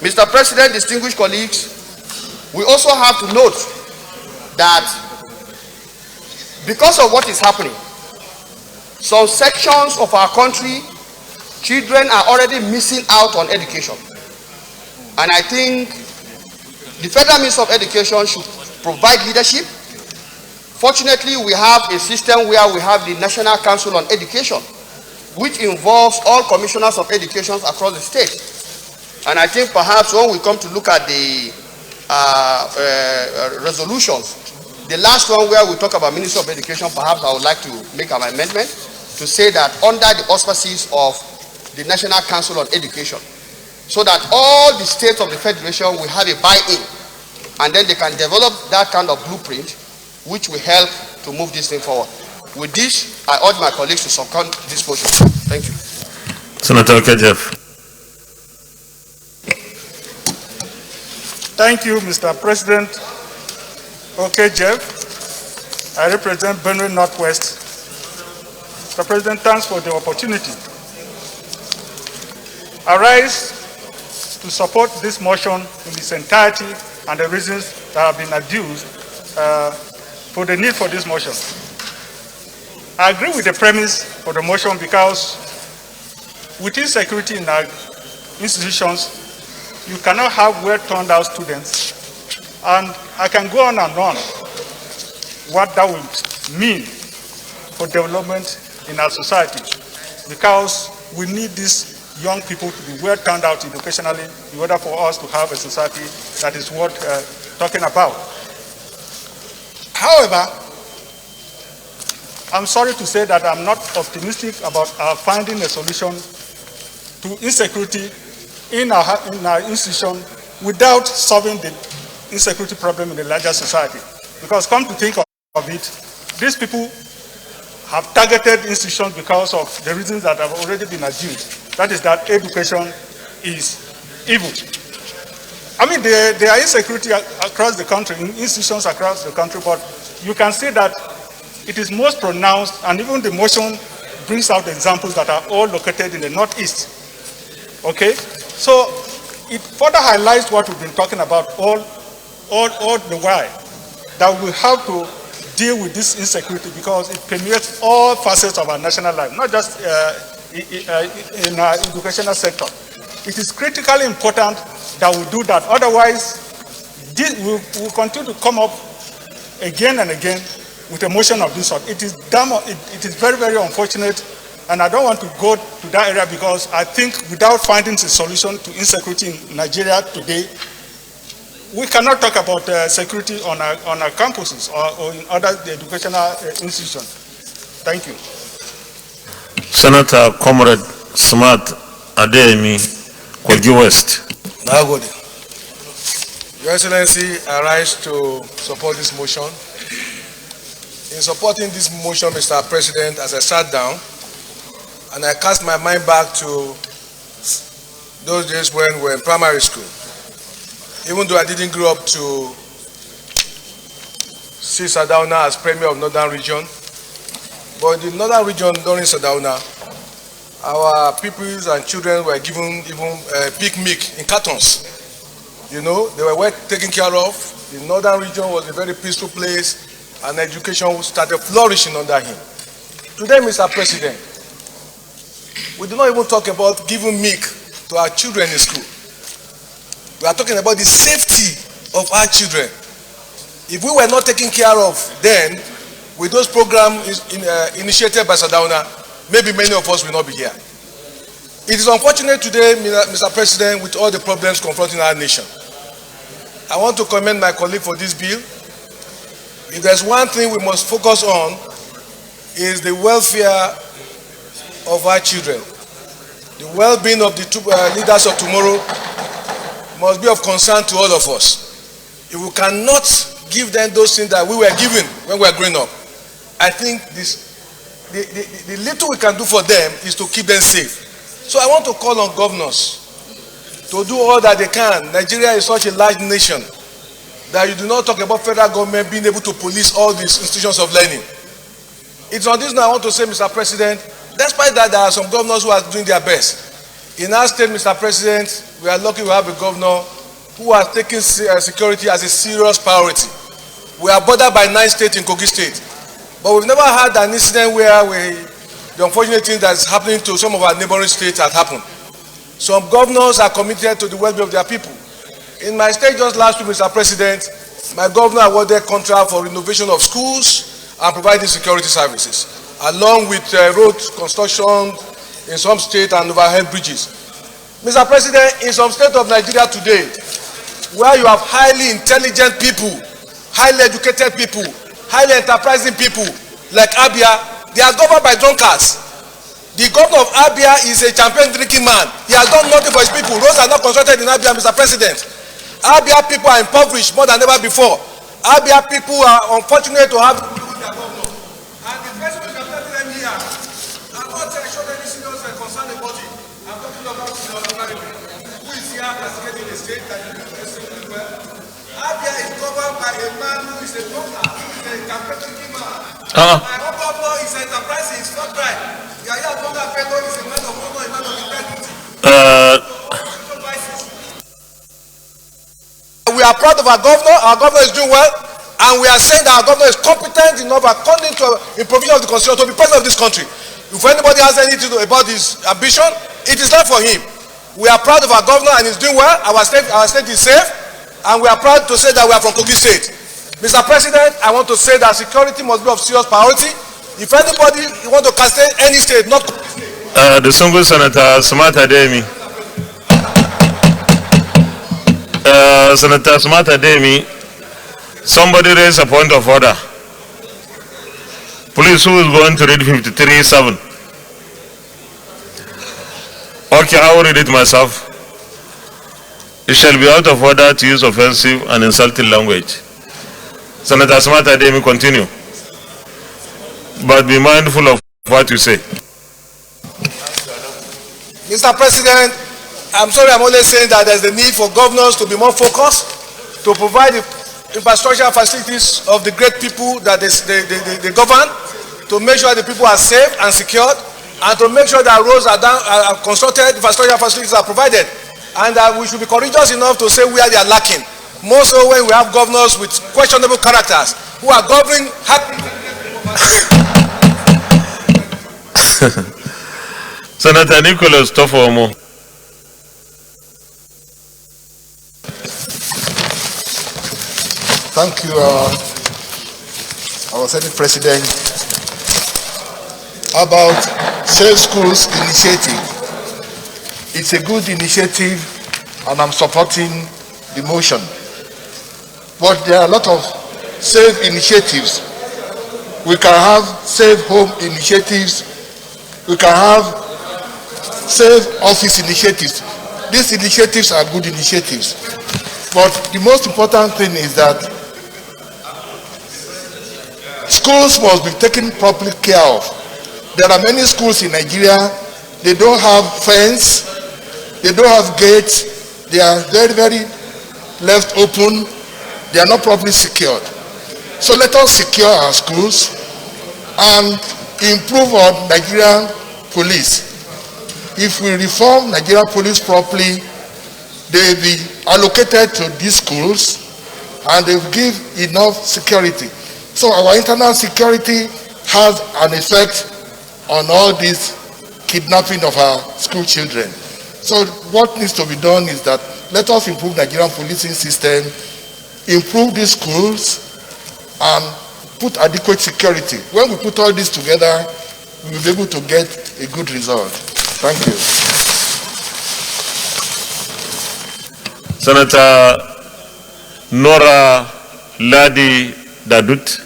Mr. President, distinguished colleagues, we also have to note that because of what is happening, some sections of our country, children are already missing out on education. And I think the Federal Ministry of Education should provide leadership. Fortunately, we have a system where we have the National Council on Education, which involves all commissioners of education across the state. And I think perhaps when we come to look at the resolutions, the last one where we talk about Ministry of Education, perhaps I would like to make an amendment to say that under the auspices of the National Council on Education, so that all the states of the Federation will have a buy-in, and then they can develop that kind of blueprint, which will help to move this thing forward. With this, I urge my colleagues to second this motion. Thank you. Senator Jeff. Thank you, Mr. President. Okay, Jeff. I represent Benue Northwest. Mr. President, thanks for the opportunity. I rise to support this motion in its entirety and the reasons that have been adduced for the need for this motion. I agree with the premise for the motion because with insecurity in our institutions, you cannot have well-turned-out students, and I can go on and on what that would mean for development in our society, because we need these young people to be well-turned out educationally in order for us to have a society that is worth talking about. However, I'm sorry to say that I'm not optimistic about finding a solution to insecurity in our institution without solving the insecurity problem in the larger society. Because come to think of it, these people have targeted institutions because of the reasons that have already been adduced. That is that education is evil. I mean, there are insecurity across the country, in institutions across the country, but you can see that it is most pronounced, and even the motion brings out examples that are all located in the Northeast. Okay? So it further highlights what we've been talking about all the while, that we have to deal with this insecurity because it permeates all facets of our national life, not just in our educational sector. It is critically important that we do that. Otherwise, we'll continue to come up again and again with a motion of this sort. It is very, very unfortunate, and I don't want to go to that area because I think without finding a solution to insecurity in Nigeria today, we cannot talk about security on our campuses or in other educational institutions. Thank you. Senator Comrade Smart Adeyemi, Kogi West. Nagode. Your Excellency, I rise to support this motion. In supporting this motion, Mr. President, as I sat down and I cast my mind back to those days when we were in primary school, even though I didn't grow up to see Sardauna as Premier of Northern Region. But in the Northern Region during Sardauna, our peoples and children were given even picnic in cartons. You know, they were well taken care of. The Northern Region was a very peaceful place, and education started flourishing under him. Today, Mr. President, we do not even talk about giving milk to our children in school. We are talking about the safety of our children. If we were not taken care of then, with those programs initiated by Sardauna, maybe many of us will not be here. It is unfortunate today, Mr. President, with all the problems confronting our nation. I want to commend my colleague for this bill. If there's one thing we must focus on, is the welfare of our children. The well-being of the leaders of tomorrow must be of concern to all of us. If we cannot give them those things that we were given when we were growing up, I think the little we can do for them is to keep them safe. So I want to call on governors to do all that they can. Nigeria is such a large nation that you do not talk about federal government being able to police all these institutions of learning. It's on this now I want to say, Mr. President, despite that there are some governors who are doing their best. In our state, Mr. President, we are lucky to have a governor who has taken security as a serious priority. We are bordered by 9 states in Kogi State, but we've never had an incident where the unfortunate thing that's happening to some of our neighboring states has happened. Some governors are committed to the well-being of their people. In my state just last week, Mr. President, my governor awarded contract for renovation of schools and providing security services, along with road construction in some states and overhead bridges. Mr. President, in some states of Nigeria today, where you have highly intelligent people, highly educated people, highly enterprising people, like Abia, they are governed by drunkards. The governor of Abia is a champion drinking man. He has done nothing for his people. Roads are not constructed in Abia, Mr. President. Abia people are impoverished more than ever before. Abia people are unfortunate to have their governor. And the person who can tell them here, I'm not sure any serious concern about it. I'm talking about who is here castigating the state that you do as well. Abia is governed by a man who is a drunkard, who is a champion drinking man. My own governor is enterprising, it's not right. We are proud of our governor. Our governor is doing well, and we are saying that our governor is competent enough, according to the provision of the constitution, to be president of this country. If anybody has anything about his ambition, it is not for him. We are proud of our governor, and he's doing well. Our state is safe, and we are proud to say that we are from Kogi State. Mr. President, I want to say that security must be of serious priority. If anybody want to castrate any state, not the single Senator Samata Demi. Senator Samata Demi, somebody raise a point of order. Please, who is going to read 53:7? Okay, I will read it myself. It shall be out of order to use offensive and insulting language. Senator Samata Demi, continue. But be mindful of what you say. Mr. President, I'm sorry, I'm only saying that there's a need for governors to be more focused, to provide the infrastructure facilities of the great people that they govern, to make sure the people are safe and secured, and to make sure that roads are constructed, infrastructure facilities are provided, and that we should be courageous enough to say where they are lacking. More so when we have governors with questionable characters who are governing happy. Senator Nicholas Tofomo. Thank you, our Senate President. About Safe Schools initiative. It's a good initiative, and I'm supporting the motion. But there are a lot of safe initiatives. We can have safe home initiatives. We can have safe office initiatives. These initiatives are good initiatives. But the most important thing is that schools must be taken properly care of. There are many schools in Nigeria, they don't have fence, they don't have gates, they are very, very left open, they are not properly secured. So let us secure our schools and improve our Nigerian police. If we reform Nigerian police properly, they will be allocated to these schools and they will give enough security. So our internal security has an effect on all this kidnapping of our school children. So what needs to be done is that let us improve Nigerian policing system, improve these schools, and put adequate security. When we put all this together, we will be able to get a good result. Thank you. Senator Nora Ladi Dadut.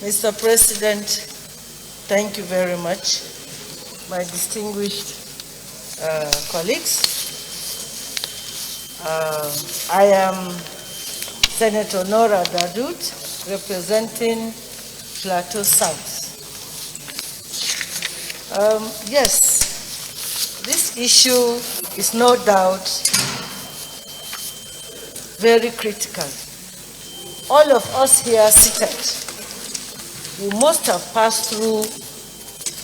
Mr. President, thank you very much. My distinguished colleagues, I am Senator Nora Dadut, representing Plateau South. Yes, this issue is no doubt very critical. All of us here seated, we must have passed through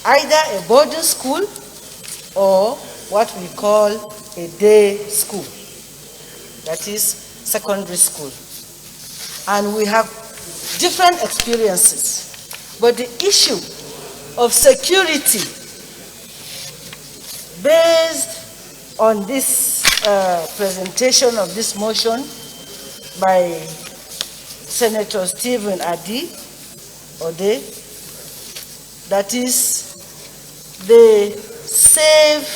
either a boarding school or what we call a day school, that is secondary school. And we have different experiences. But the issue of security based on this presentation of this motion by Senator Stephen Ode, that is the Safe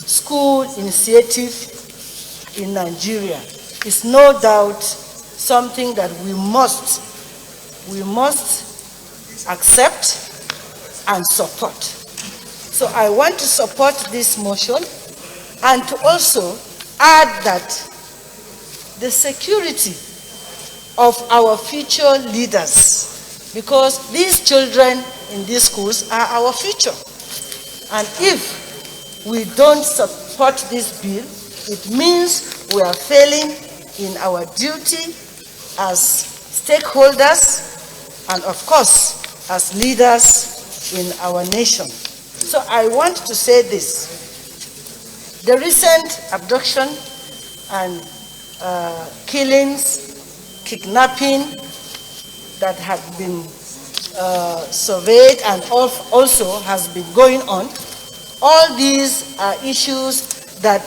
School Initiative in Nigeria, is no doubt something that we must accept and support. So I want to support this motion and to also add that the security of our future leaders, because these children in these schools are our future. And if we don't support this bill, it means we are failing in our duty as stakeholders and, of course, as leaders in our nation. So I want to say this. The recent abduction and killings, kidnapping that have been surveyed and also has been going on, all these are issues that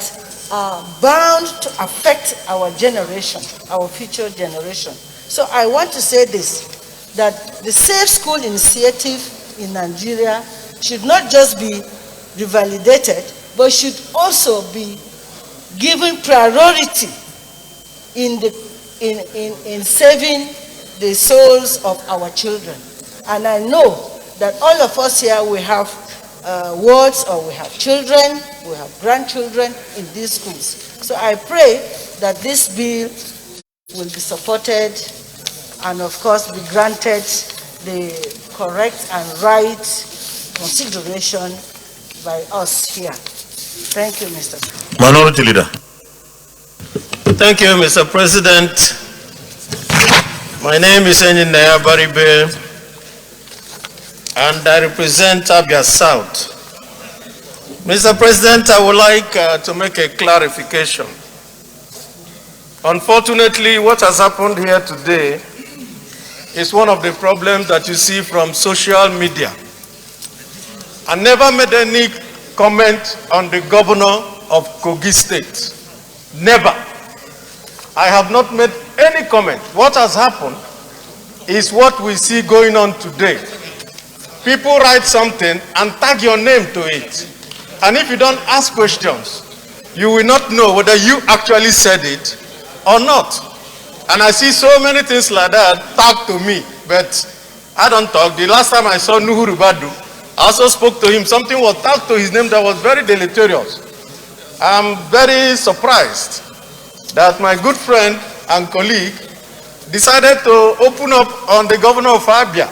are bound to affect our generation, our future generation. So I want to say this, that the Safe School Initiative in Nigeria should not just be revalidated, but should also be given priority in saving the souls of our children. And I know that all of us here, we have wards, or we have children, we have grandchildren in these schools. So I pray that this bill will be supported and, of course, be granted the correct and right consideration by us here. Thank you, Mr. President. Minority Leader. Thank you, Mr. President. My name is Engineer Baribe, and I represent Abia South. Mr. President, I would like to make a clarification. Unfortunately, what has happened here today is one of the problems that you see from social media. I never made any comment on the governor of Kogi State. Never. I have not made any comment. What has happened is what we see going on today. People write something and tag your name to it. And if you don't ask questions, you will not know whether you actually said it or not. And I see so many things like that tagged to me, but I don't talk. The last time I saw Nuhuru Badu, I also spoke to him. Something was tagged to his name that was very deleterious. I'm very surprised that my good friend and colleague decided to open up on the governor of Abia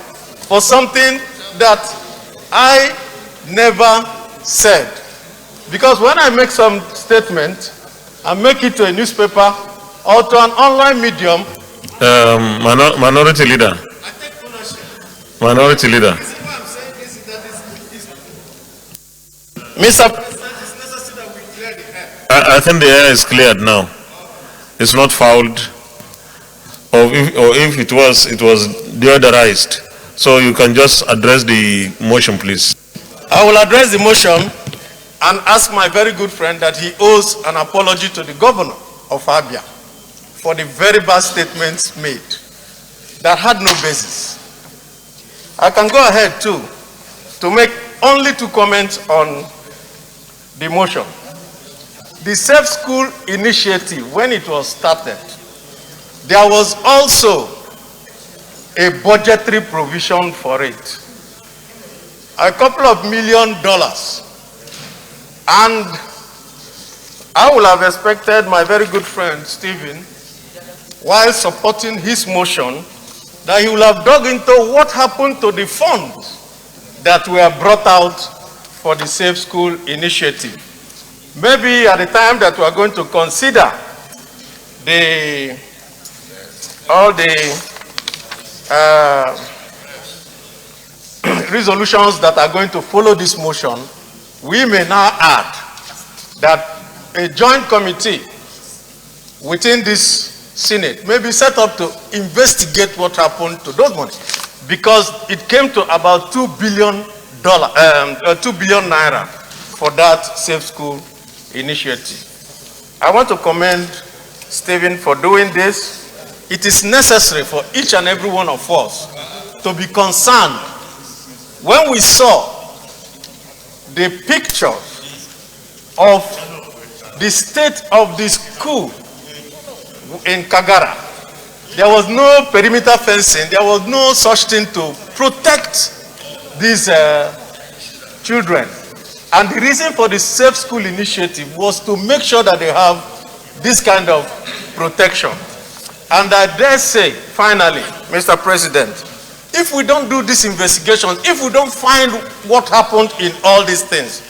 for something that I never said. Because when I make some statement, I make it to a newspaper or to an online medium. Minority leader. Minority leader. Mr. I think the air is cleared now. It's not fouled. Or if it was deodorized. So you can just address the motion, please. I will address the motion and ask my very good friend that he owes an apology to the governor of Abia for the very bad statements made that had no basis. I can go ahead too to make only 2 comments on the motion. The Safe School Initiative, when it was started, there was also a budgetary provision for it. A couple of $1 million. And I would have expected my very good friend, Stephen, while supporting his motion, that he will have dug into what happened to the funds that were brought out for the Safe School Initiative. Maybe at the time that we are going to consider all the resolutions that are going to follow this motion, we may now add that a joint committee within this Senate may be set up to investigate what happened to those money, because it came to about $2 billion naira for that Safe School Initiative. I want to commend Stephen for doing this. It is necessary for each and every one of us to be concerned when we saw the pictures of the state of the school in Kagara. There was no perimeter fencing, there was no such thing to protect these children. And the reason for the Safe School Initiative was to make sure that they have this kind of protection. And I dare say, finally, Mr. President, if we don't do this investigation, if we don't find what happened in all these things,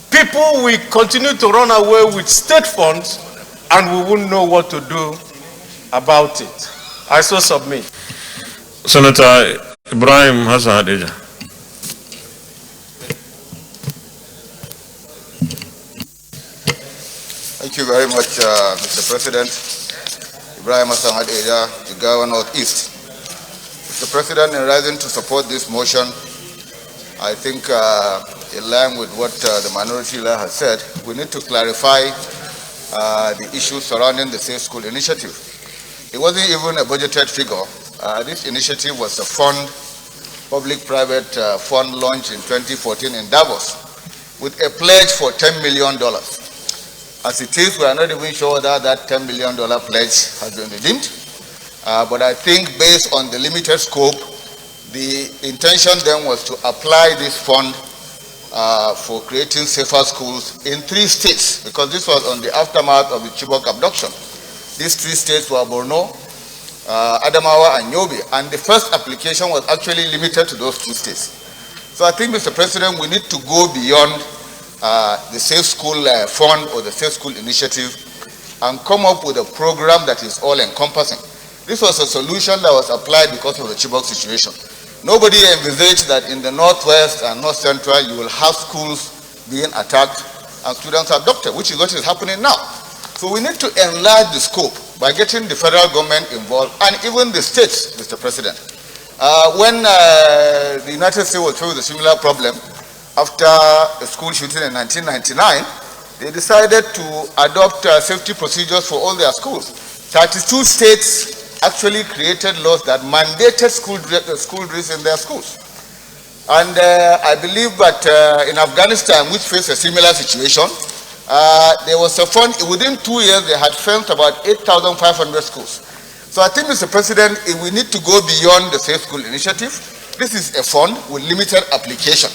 people will continue to run away with state funds and we won't know what to do about it. I so submit. Senator Ibrahim Hassan Hadeja. Thank you very much, Mr. President. Ibrahim Hassan Hadeja, the Governor Northeast. Mr. President, in rising to support this motion, I think in line with what the minority leader has said, we need to clarify the issues surrounding the Safe School Initiative. It wasn't even a budgeted figure. This initiative was a fund, public-private fund launched in 2014 in Davos with a pledge for $10 million. As it is, we are not even sure that that $10 million pledge has been redeemed. But I think based on the limited scope, the intention then was to apply this fund for creating safer schools in 3 states, because this was on the aftermath of the Chibok abduction. These 3 states were Borno, Adamawa, and Yobe, and the first application was actually limited to those 2 states. So I think, Mr. President, we need to go beyond the Safe School Fund or the Safe School Initiative and come up with a program that is all-encompassing. This was a solution that was applied because of the Chibok situation. Nobody envisaged that in the Northwest and North Central you will have schools being attacked and students abducted, which is what is happening now. So we need to enlarge the scope by getting the federal government involved and even the states, Mr. President. When the United States was faced with a similar problem after a school shooting in 1999, they decided to adopt safety procedures for all their schools. 32 states actually created laws that mandated school drills in their schools. And I believe that in Afghanistan, which faced a similar situation, there was a fund, within 2 years, they had fenced about 8,500 schools. So I think, Mr. President, if we need to go beyond the Safe School Initiative, this is a fund with limited application.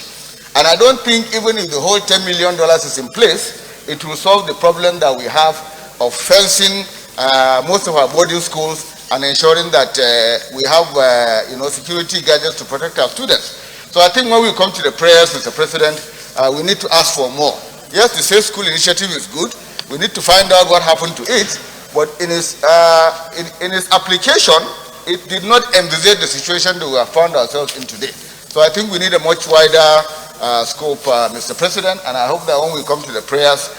And I don't think even if the whole $10 million is in place, it will solve the problem that we have of fencing most of our boarding schools and ensuring that we have security gadgets to protect our students. So I think when we come to the prayers, Mr. President, we need to ask for more. Yes, the Safe School initiative is good. We need to find out what happened to it, but in its application, it did not envisage the situation that we have found ourselves in today. So I think we need a much wider scope, Mr. President, and I hope that when we come to the prayers,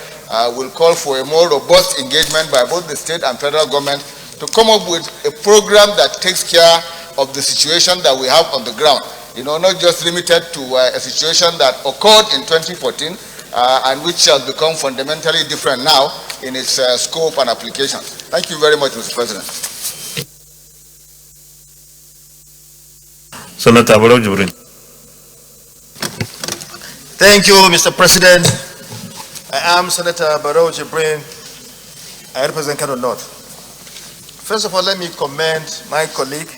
we'll call for a more robust engagement by both the state and federal government to come up with a program that takes care of the situation that we have on the ground. You know, not just limited to a situation that occurred in 2014 and which has become fundamentally different now in its scope and application. Thank you very much, Mr. President. Senator Barrow Jibrin. Thank you, Mr. President. I am Senator Barrow Jibrin. I represent Kano North. First of all, let me commend my colleague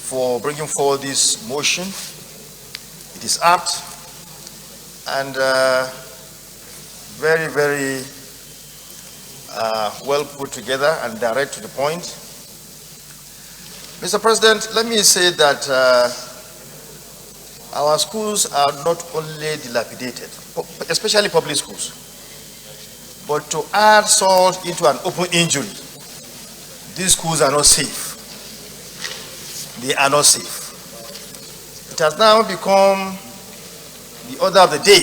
for bringing forward this motion. It is apt and very, very well put together and direct to the point. Mr. President, let me say that our schools are not only dilapidated, especially public schools, but to add salt into an open injury, these schools are not safe. They are not safe. It has now become the order of the day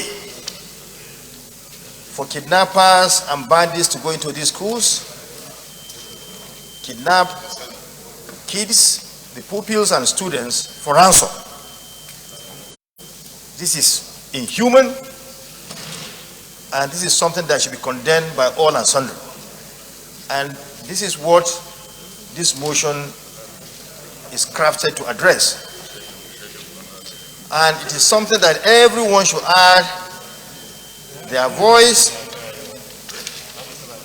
for kidnappers and bandits to go into these schools, kidnap kids, the pupils and students for ransom. This is inhuman, and this is something that should be condemned by all and sundry. And this is what this motion is crafted to address. And it is something that everyone should add their voice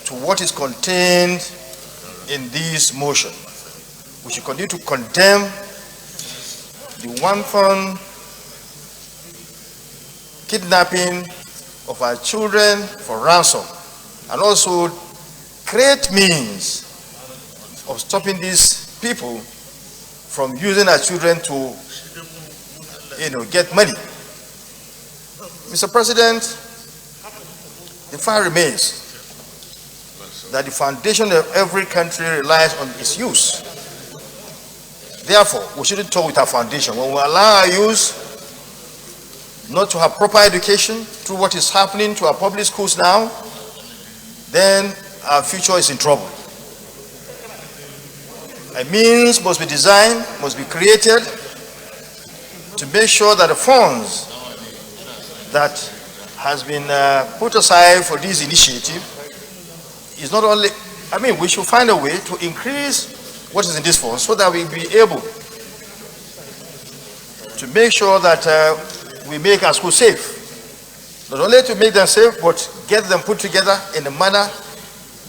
to what is contained in this motion. We should continue to condemn the wanton kidnapping of our children for ransom, and also create means of stopping these people from using our children to, get money. Mr. President, the fact remains that the foundation of every country relies on its use. Therefore, we shouldn't talk with our foundation. When we allow our youth not to have proper education through what is happening to our public schools now, then our future is in trouble. A means must be designed, must be created to make sure that the funds that has been put aside for this initiative is not only, we should find a way to increase what is in this fund so that we'll be able to make sure that we make our schools safe. Not only to make them safe, but get them put together in a manner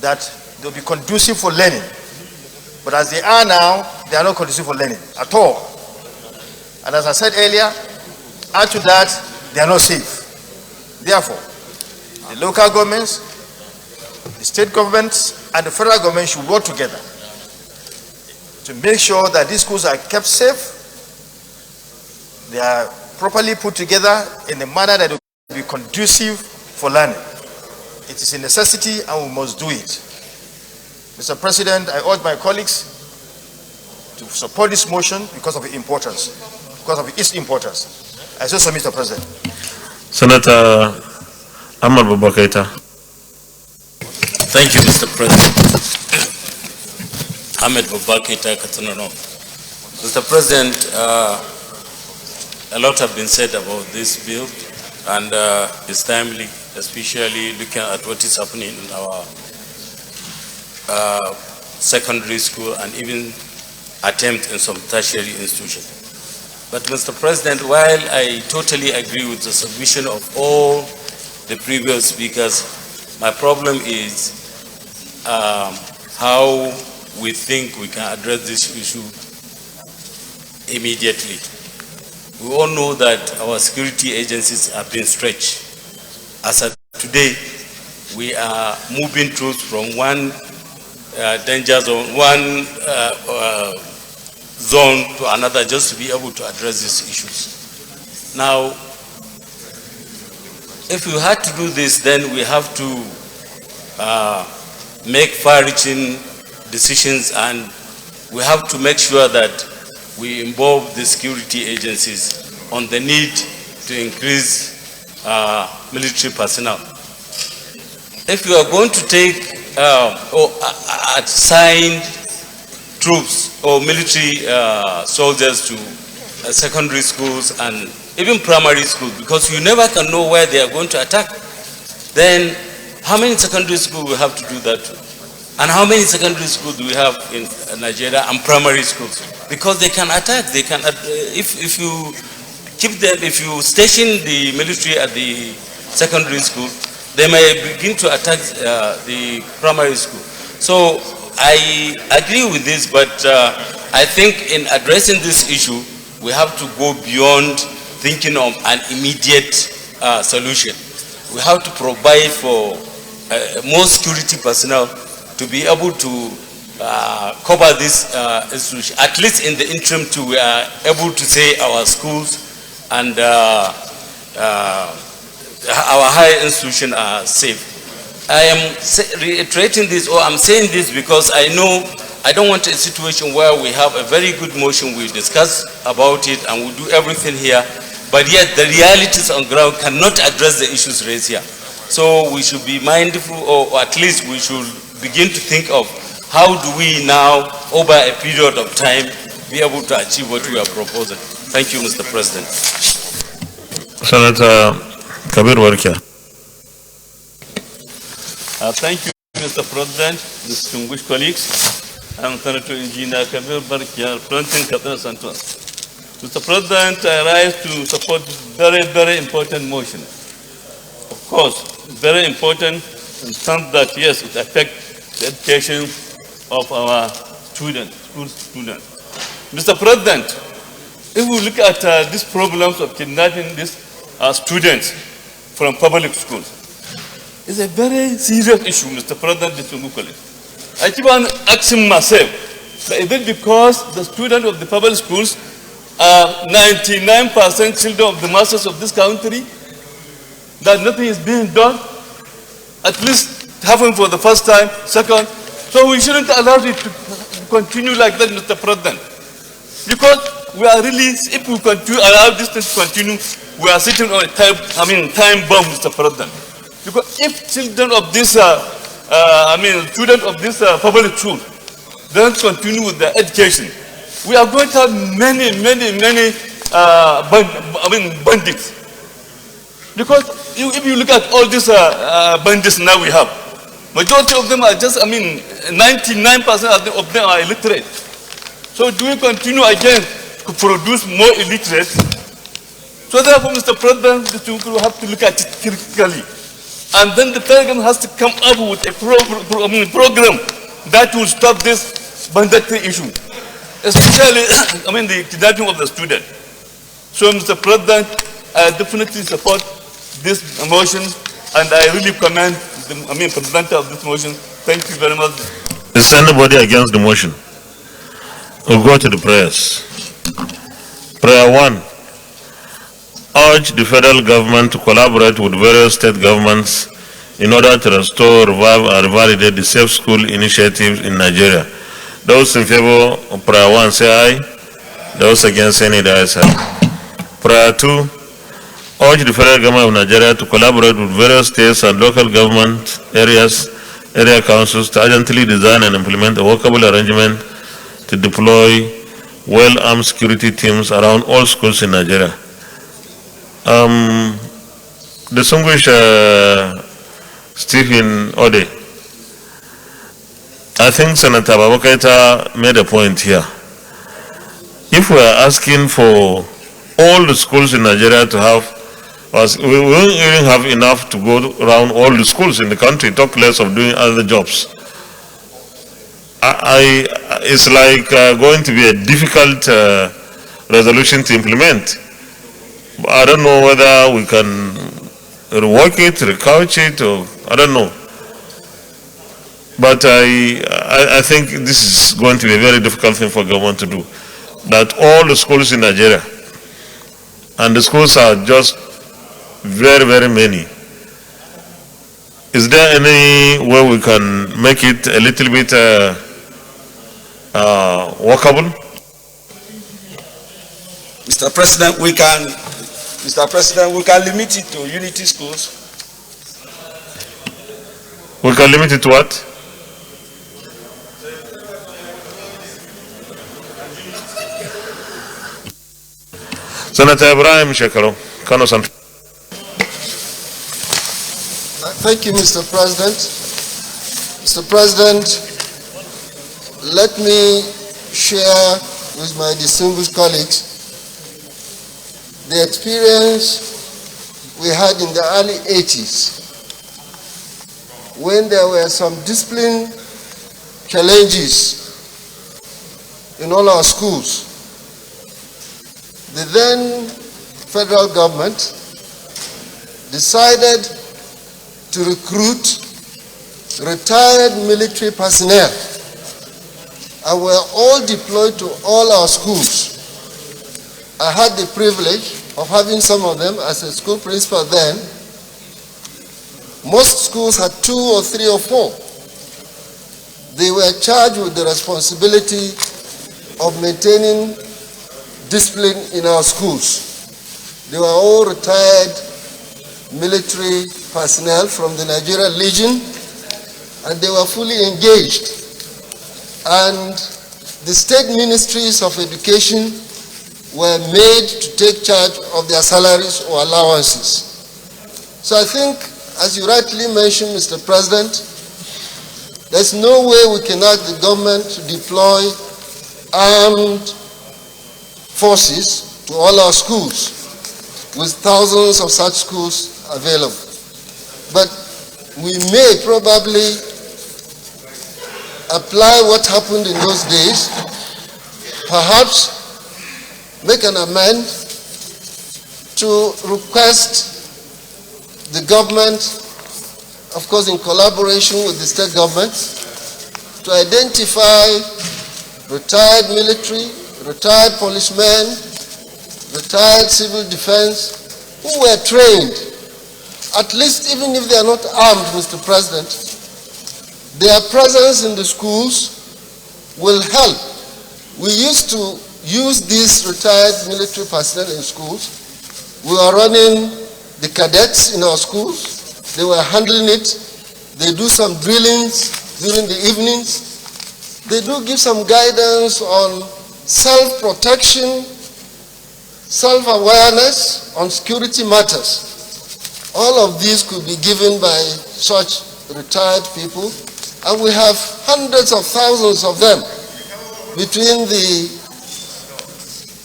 that they'll be conducive for learning. But as they are now, they are not conducive for learning at all. And as I said earlier, add to that, they are not safe. Therefore, the local governments, the state governments, and the federal government should work together to make sure that these schools are kept safe, they are properly put together in a manner that will be conducive for learning. It is a necessity and we must do it. Mr. President, I urge my colleagues to support this motion because of its importance. I so submit, Mr. President. Senator Ahmad Bubakaita. Thank you, Mr. President. Ahmed Bubakaita, Katanano. Mr. President, a lot have been said about this bill, and it's timely, especially looking at what is happening in our secondary school and even attempt in some tertiary institutions. But Mr. President, while I totally agree with the submission of all the previous speakers, my problem is how we think we can address this issue immediately. We all know that our security agencies have been stretched. As of today, we are moving troops from one danger zone, one zone to another, just to be able to address these issues. Now, if we had to do this, then we have to make far-reaching decisions, and we have to make sure that we involve the security agencies on the need to increase military personnel. If you are going to take or assign troops or military soldiers to secondary schools and even primary schools, because you never can know where they are going to attack, then how many secondary schools we have to do that to? And how many secondary schools do we have in Nigeria and primary schools? Because they can attack, they can, if you keep them, if you station the military at the secondary school, they may begin to attack the primary school. So I agree with this, but I think in addressing this issue, we have to go beyond thinking of an immediate solution. We have to provide for more security personnel to be able to cover this institution. At least in the interim too, we are able to say our schools and our higher institutions are safe. I am reiterating this, or I'm saying this because I know I don't want a situation where we have a very good motion, we discuss about it and we do everything here, but yet the realities on ground cannot address the issues raised here. So we should be mindful, or at least we should begin to think of how do we now, over a period of time, be able to achieve what we are proposing. Thank you, Mr. President. Senator Kabir Warkia. Thank you, Mr. President, distinguished colleagues. I'm Senator Engineer Kabir Warkia, representing Katsina Central. Mr. President, I rise to support this very, very important motion. Of course, it's very important in the sense that, yes, it affects the education of our students, school students. Mr. President, if we look at these problems of kidnapping these students from public schools, it's a very serious issue, Mr. President, I keep on asking myself, is it because the students of the public schools are 99% children of the masters of this country, that nothing is being done? At least happened for the first time, second. So we shouldn't allow it to continue like that, Mr. President. Because we are really, if we continue, allow this thing to continue, we are sitting on a time bomb, Mr. President. Because if children of this, students of this public school don't continue with their education, we are going to have many bandits. Because if you look at all these bandits now we have, majority of them are just, 99% of them are illiterate. So do we continue again to produce more illiterates? So therefore, Mr. President, we have to look at it critically. And then the president has to come up with a program that will stop this banditry issue, especially, the kidnapping of the student. So, Mr. President, I definitely support this motion, and I really commend the presenter of this motion. Thank you very much. Is anybody against the motion? We'll go to the prayers. Prayer 1. Urge the federal government to collaborate with various state governments in order to restore, revive, and validate the Safe School initiatives in Nigeria. Those in favor of prayer 1 say aye. Those against say nay. Prayer 2. Urge the federal government of Nigeria to collaborate with various states and local government area councils to urgently design and implement a workable arrangement to deploy well-armed security teams around all schools in Nigeria. Distinguished Stephen Ode, I think Senator Babakaita made a point here. If we are asking for all the schools in Nigeria to have, we won't even have enough to go around all the schools in the country, talk less of doing other jobs. It's like going to be a difficult resolution to implement. I don't know whether we can rework it, recouch it, or I don't know. But I think this is going to be a very difficult thing for government to do. That all the schools in Nigeria and the schools are just very, very many. Is there any way we can make it a little bit workable? Mr. President, we can limit it to unity schools. We can limit it to what? Senator Ibrahim Shekaro, Kano Central. Thank you, Mr. President. Mr. President, let me share with my distinguished colleagues the experience we had in the early 80s when there were some discipline challenges in all our schools. The then federal government decided to recruit retired military personnel and were all deployed to all our schools. I had the privilege of having some of them as a school principal then. Most schools had 2 or 3 or 4. They were charged with the responsibility of maintaining discipline in our schools. They were all retired military personnel from the Nigerian Legion, and they were fully engaged. And the state ministries of education were made to take charge of their salaries or allowances. So I think, as you rightly mentioned, Mr. President, there's no way we can ask the government to deploy armed forces to all our schools, with thousands of such schools available. But we may probably apply what happened in those days, perhaps make an amend to request the government, of course in collaboration with the state government, to identify retired military, retired policemen, retired civil defense, who were trained, at least even if they are not armed, Mr. President, their presence in the schools will help. We used to use these retired military personnel in schools. We were running the cadets in our schools. They were handling it. They do some drillings during the evenings. They do give some guidance on self-protection, self-awareness on security matters. All of these could be given by such retired people, and we have hundreds of thousands of them between the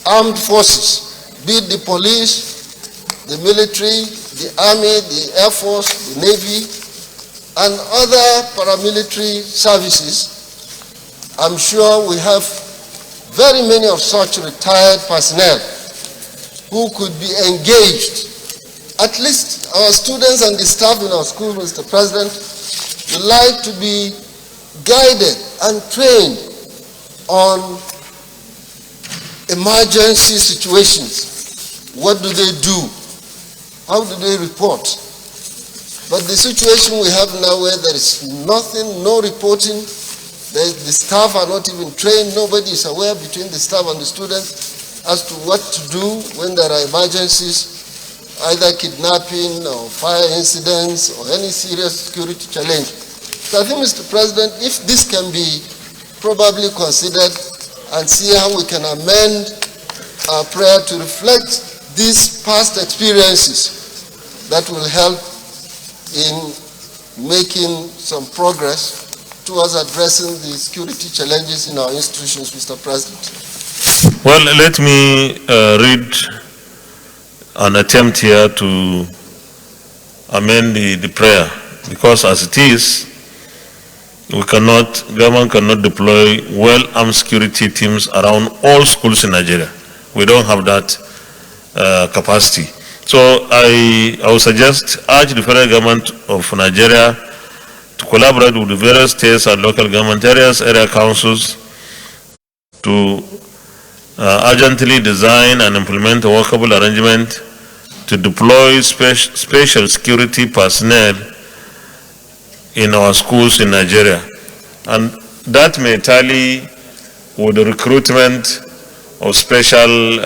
armed forces, be it the police, the military, the army, the air force, the navy, and other paramilitary services. I'm sure we have very many of such retired personnel who could be engaged. At least our students and the staff in our school, Mr. President, would like to be guided and trained on emergency situations. What do they do? How do they report? But the situation we have now where there is nothing, no reporting, the staff are not even trained, nobody is aware between the staff and the students as to what to do when there are emergencies, either kidnapping or fire incidents or any serious security challenge. So I think, Mr. President, if this can be probably considered and see how we can amend our prayer to reflect these past experiences, that will help in making some progress towards addressing the security challenges in our institutions, Mr. President. Well, let me read an attempt here to amend the prayer, because as it is, government cannot deploy well-armed security teams around all schools in Nigeria. We don't have that capacity. So I would suggest, urge the federal government of Nigeria to collaborate with the various states and local government areas, area councils, to urgently design and implement a workable arrangement to deploy special security personnel in our schools in Nigeria. And that may tally with the recruitment of special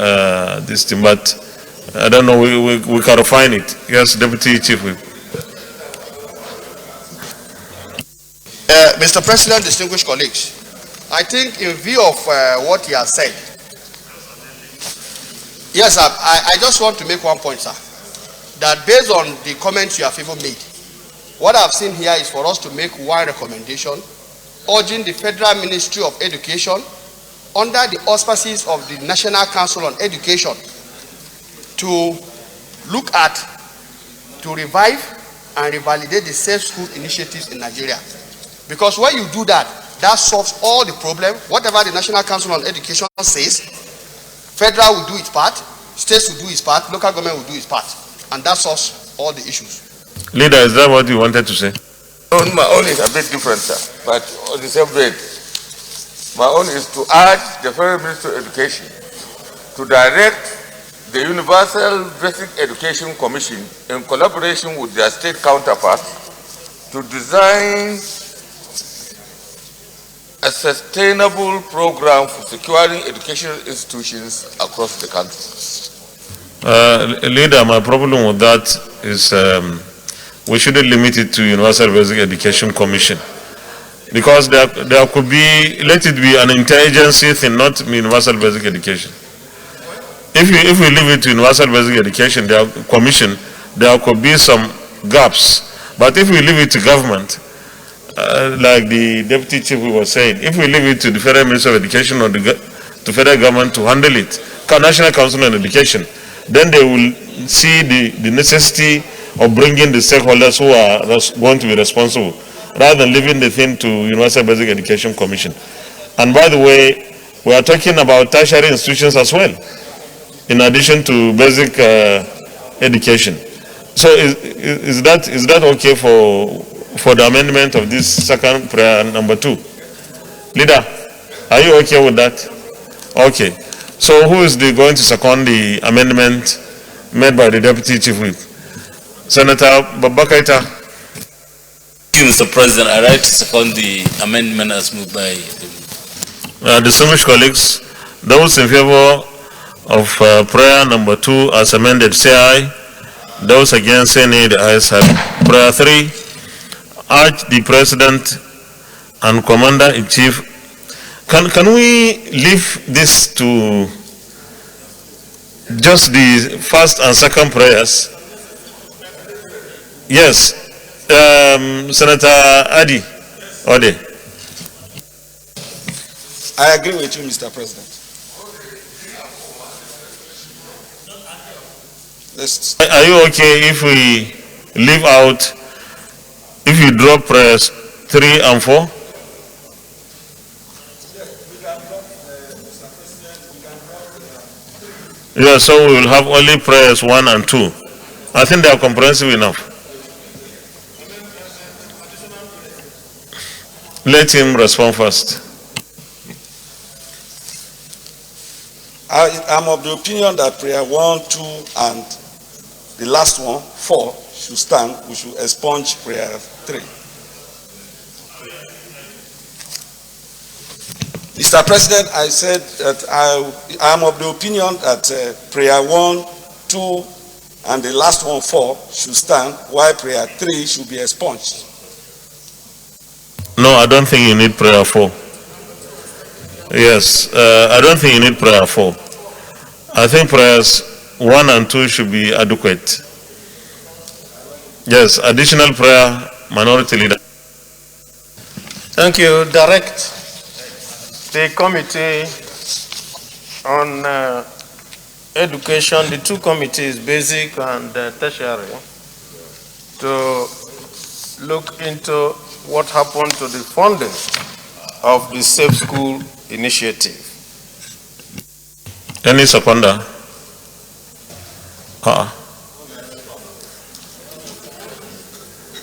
this thing, but I don't know, we can refine it. Yes, Deputy Chief Whip. Mr. President, distinguished colleagues, I think in view of what he has said, yes, sir, I just want to make one point, sir, that based on the comments you have even made, what I've seen here is for us to make one recommendation urging the Federal Ministry of Education under the auspices of the National Council on Education to look at, to revive and revalidate the safe school initiatives in Nigeria. Because when you do that, that solves all the problem. Whatever the National Council on Education says, federal will do its part, states will do its part, local government will do its part. And that solves all the issues. Leader, is that what you wanted to say? My own is a bit different, sir, but on the same vein. My own is to urge the Federal Ministry of Education to direct the Universal Basic Education Commission in collaboration with their state counterparts to design a sustainable program for securing educational institutions across the country. Leader, my problem with that is we shouldn't limit it to Universal Basic Education Commission, because there could be, let it be an interagency thing, not Universal Basic Education. If we leave it to Universal Basic Education Commission, there could be some gaps. But if we leave it to government, like the Deputy Chief was saying, if we leave it to the Federal Ministry of Education or the federal government to handle it, National Council on Education, then they will see the necessity of bringing the stakeholders who are going to be responsible, rather than leaving the thing to Universal Basic Education Commission. And by the way, we are talking about tertiary institutions as well, in addition to basic education. So is that okay for the amendment of this second prayer number 2? Leader, are you okay with that? Okay. So who is going to second the amendment made by the Deputy Chief Whip? Senator Babakaita. Thank you, Mr. President. I write to second the amendment as moved by the distinguished colleagues. Those in favor of prayer number 2 as amended, say aye. Those against, say nay. The ayes have it. Prayer 3. Urge the President and Commander-in-Chief. Can we leave this to just the first and second prayers? Yes. Senator Adi Ode. I agree with you, Mr. President. Are you okay if we leave out, if you drop prayers 3 and 4? Yeah, so we will have only prayers 1 and 2. I think they are comprehensive enough. Let him respond first. I'm of the opinion that prayer 1, 2, and the last one, 4, should stand. We should expunge prayer 3. Mr. President, I said that I am of the opinion that prayer 1, 2, and the last one, 4, should stand, while prayer 3 should be expunged. No, I don't think you need prayer 4. Yes, I don't think you need prayer 4. I think prayers 1 and 2 should be adequate. Yes, additional prayer, Minority Leader. Thank you. Direct the committee on education, the 2 committees, basic and tertiary, to look into what happened to the funding of the Safe School Initiative. Any seconder?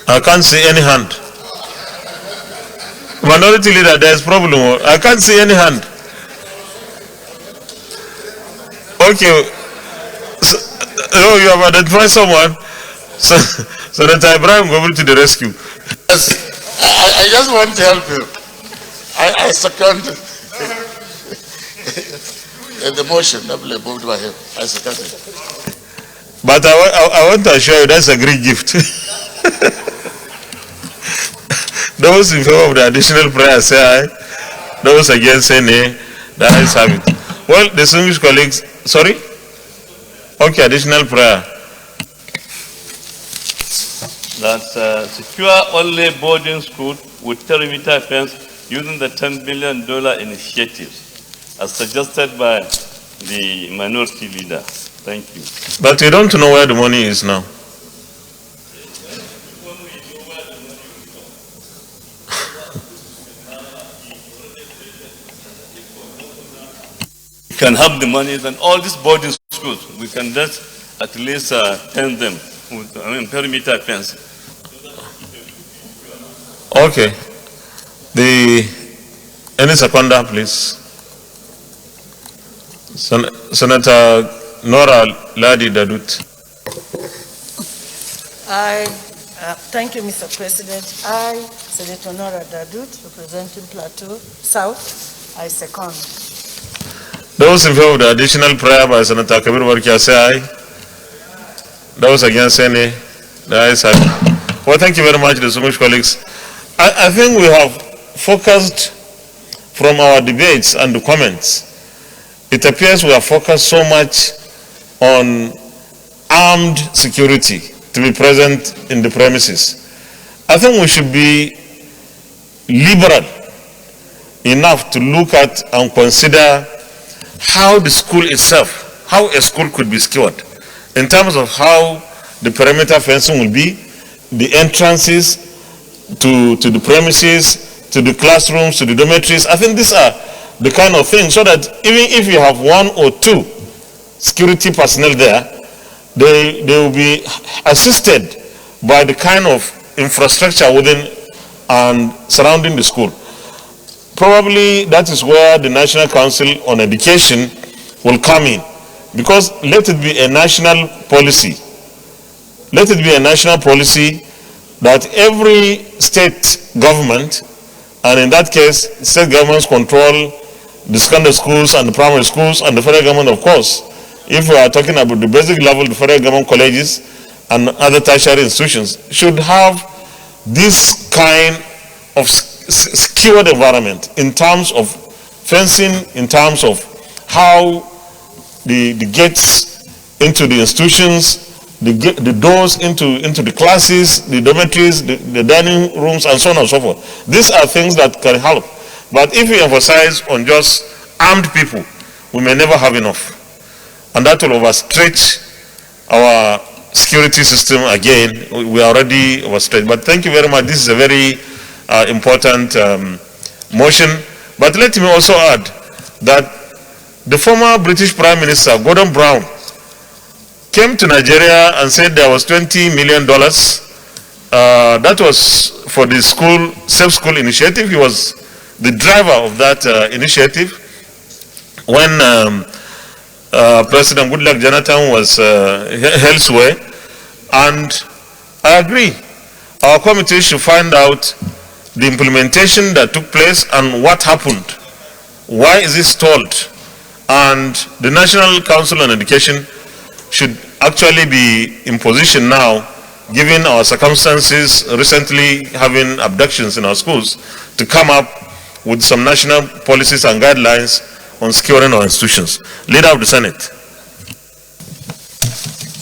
I can't see any hand. Minority Leader, there is problem. I can't see any hand. Okay. So, oh, you have identified someone. So, Senator Ibrahim going to the rescue. Yes, I just want to help you. I second the motion that was moved by him. I second it. But I want to assure you that's a great gift. Those in favor of the additional prayer say aye. Those against say nay. The ayes have it. Well, distinguished colleagues, sorry? Okay, additional prayer. That secure only boarding school with perimeter fence using the $10 billion initiatives as suggested by the minority leader. Thank you. But we don't know where the money is now. We can have the money and all these boarding schools, we can just at least tend them with perimeter fence. Okay. Any seconder, please. Senator Nora Ladi Dadut. Thank you, Mr. President. I, Senator Nora Dadut, representing Plateau South, I second. Those in favor of the additional prayer by Senator Kabir Warkia say aye. Those against say nay. The ayes have it. Well, thank you very much, distinguished colleagues. I think we have focused from our debates and the comments. It appears we have focused so much on armed security to be present in the premises. I think we should be liberal enough to look at and consider how the school itself, how a school could be secured in terms of how the perimeter fencing will be, the entrances to the premises, to the classrooms, to the dormitories. I think these are the kind of things so that even if you have one or two security personnel there, they will be assisted by the kind of infrastructure within and surrounding the school. Probably that is where the National Council on Education will come in, because let it be a national policy. Let it be a national policy that every state government, and in that case, state governments control the secondary schools and the primary schools, and the federal government, of course. If we are talking about the basic level, the federal government colleges and other tertiary institutions should have this kind of secured environment in terms of fencing, in terms of how the gates into the institutions, the doors into the classes, the dormitories, the dining rooms, and so on and so forth. These are things that can help. But if we emphasize on just armed people, we may never have enough. And that will overstretch our security system again. We are already overstretched. But thank you very much. This is a very important motion. But let me also add that the former British Prime Minister, Gordon Brown, came to Nigeria and said there was $20 million. That was for the Safe School initiative. He was the driver of that initiative when President Goodluck Jonathan was elsewhere. And I agree, our committee should find out the implementation that took place and what happened. Why is it stalled? And the National Council on Education should actually be in position now, given our circumstances recently having abductions in our schools, to come up with some national policies and guidelines on securing our institutions. Leader of the Senate.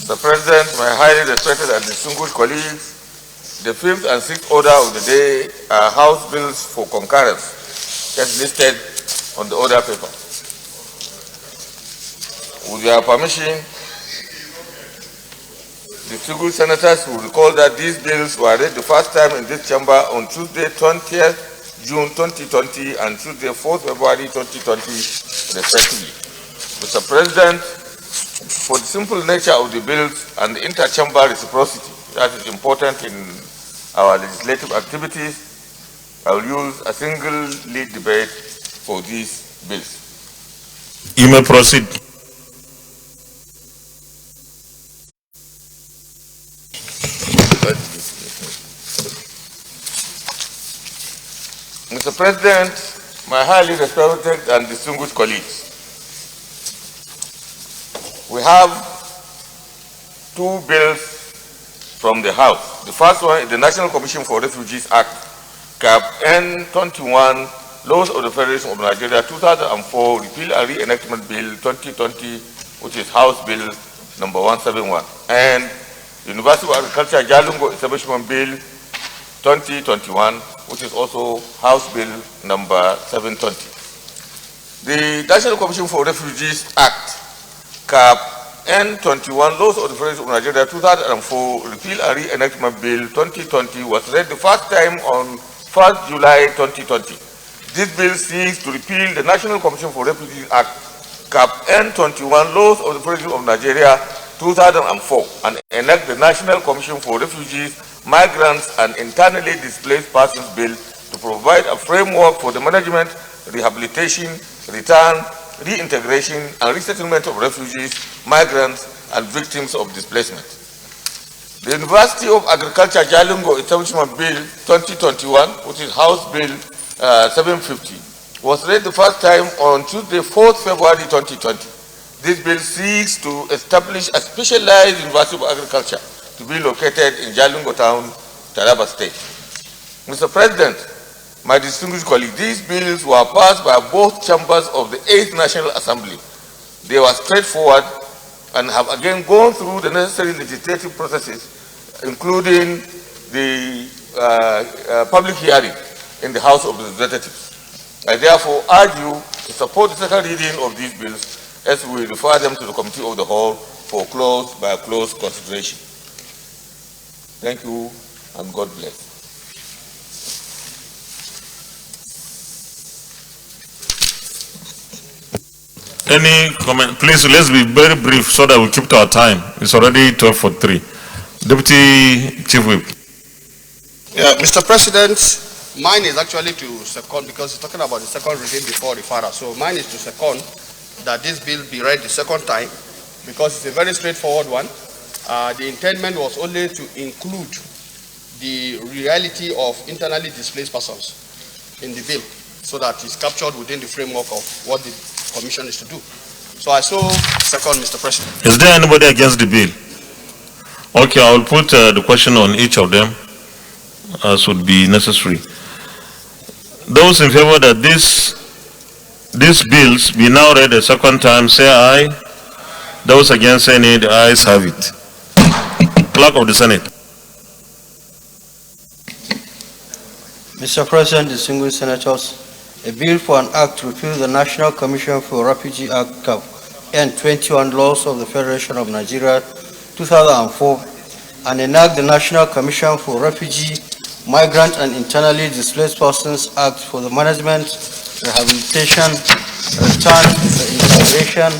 Mr. President, my highly respected and distinguished colleagues, the fifth and sixth order of the day are House bills for concurrence, as listed on the order paper. With your permission, distinguished senators will recall that these bills were read the first time in this chamber on Tuesday, 20th June 2020 and Tuesday, 4th February 2020, respectively. Mr. President, for the simple nature of the bills and the inter-chamber reciprocity that is important in our legislative activities, I will use a single lead debate for these bills. You may proceed. Mr. President, my highly respected and distinguished colleagues, we have two bills from the House. The first one is the National Commission for Refugees Act, CAP N21, Laws of the Federation of Nigeria 2004, Repeal and Reenactment Bill 2020, which is House Bill number 171, and University of Agriculture Jalingo Establishment Bill 2021, which is also House Bill number 720. The National Commission for Refugees Act, CAP N21, Laws of the Federation of Nigeria 2004, Repeal and Reenactment Bill 2020 was read the first time on 1st July 2020. This bill seeks to repeal the National Commission for Refugees Act, CAP N21, Laws of the Federation of Nigeria 2004, and enact the National Commission for Refugees, Migrants and Internally Displaced Persons Bill to provide a framework for the management, rehabilitation, return, reintegration and resettlement of refugees, migrants and victims of displacement. The University of Agriculture Jalingo Establishment Bill 2021, which is House Bill 750, was read the first time on Tuesday, 4th February 2020. This bill seeks to establish a specialized University of Agriculture to be located in Jalingo Town, Taraba State. Mr. President, my distinguished colleagues, these bills were passed by both chambers of the 8th National Assembly. They were straightforward and have again gone through the necessary legislative processes, including the public hearing in the House of Representatives. I therefore urge you to support the second reading of these bills as we refer them to the Committee of the Whole for close consideration. Thank you and God bless. Any comment? Please, let's be very brief so that we keep to our time. It's already 12:43. Deputy Chief Whip. Yeah, Mr. President, mine is actually to second, because he's talking about the second reading before the father. So mine is to second that this bill be read the second time, because it's a very straightforward one. The intendment was only to include the reality of internally displaced persons in the bill, so that it's captured within the framework of what the Commission is to do. So I so second, Mr. President. Is there anybody against the bill? Okay, I will put the question on each of them as would be necessary. Those in favor that these bills be now read a second time, say aye. Those against, say nay. The ayes have it. Clerk of the Senate. Mr. President, distinguished senators, a bill for an act to repeal the National Commission for Refugee Act and 21 Laws of the Federation of Nigeria 2004 and enact the National Commission for Refugee, Migrant and Internally Displaced Persons Act for the management, rehabilitation, return, reintegration,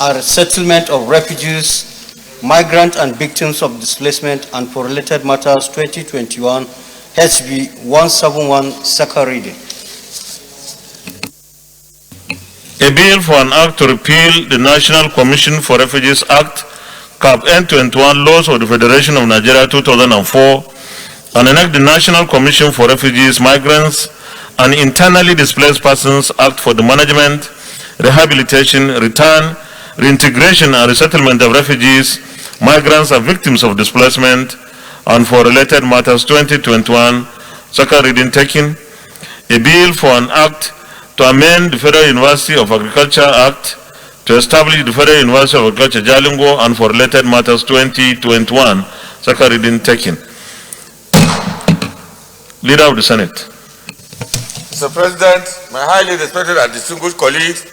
and resettlement of refugees, migrant and victims of displacement and for related matters 2021 HB 171, second reading. A bill for an act to repeal the National Commission for Refugees Act, CAP N21, Laws of the Federation of Nigeria 2004, and enact the National Commission for Refugees, Migrants, and Internally Displaced Persons Act for the management, rehabilitation, return, reintegration, and resettlement of refugees, migrants, and victims of displacement, and for related matters 2021, second reading taken. A bill for an act to amend the Federal University of Agriculture Act to establish the Federal University of Agriculture Jalingo and for related matters 2021, second reading taken. Leader of the Senate. Mr. President, my highly respected and distinguished colleagues,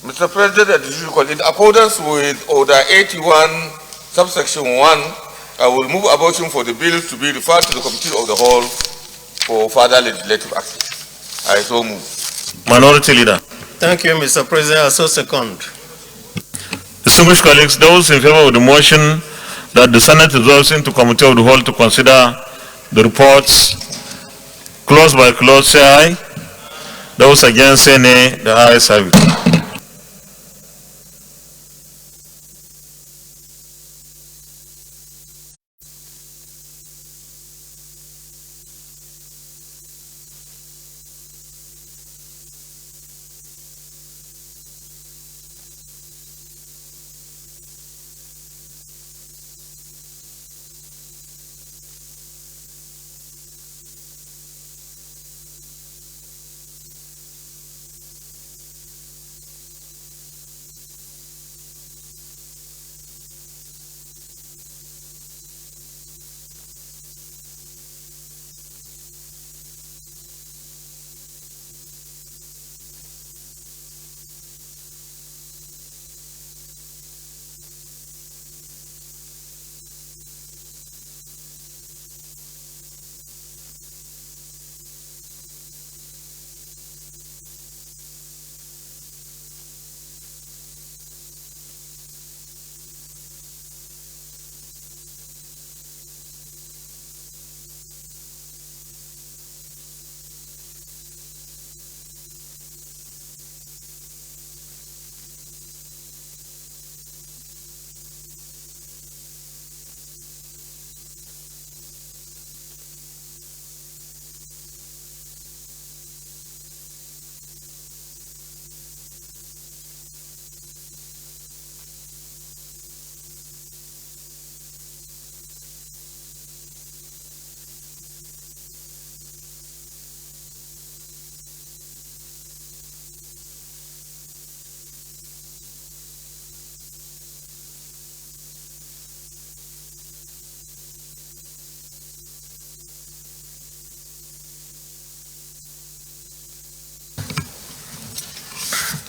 Mr. President and distinguished colleagues, in accordance with Order 81, subsection 1, I will move a motion for the bills to be referred to the Committee of the Whole for further legislative action. I so move. Minority Leader. Thank you, Mr. President. I so second. Distinguished colleagues, those in favor of the motion that the Senate resolves into Committee of the Whole to consider the reports clause by clause, say aye. Those against, say nay. The ayes have it.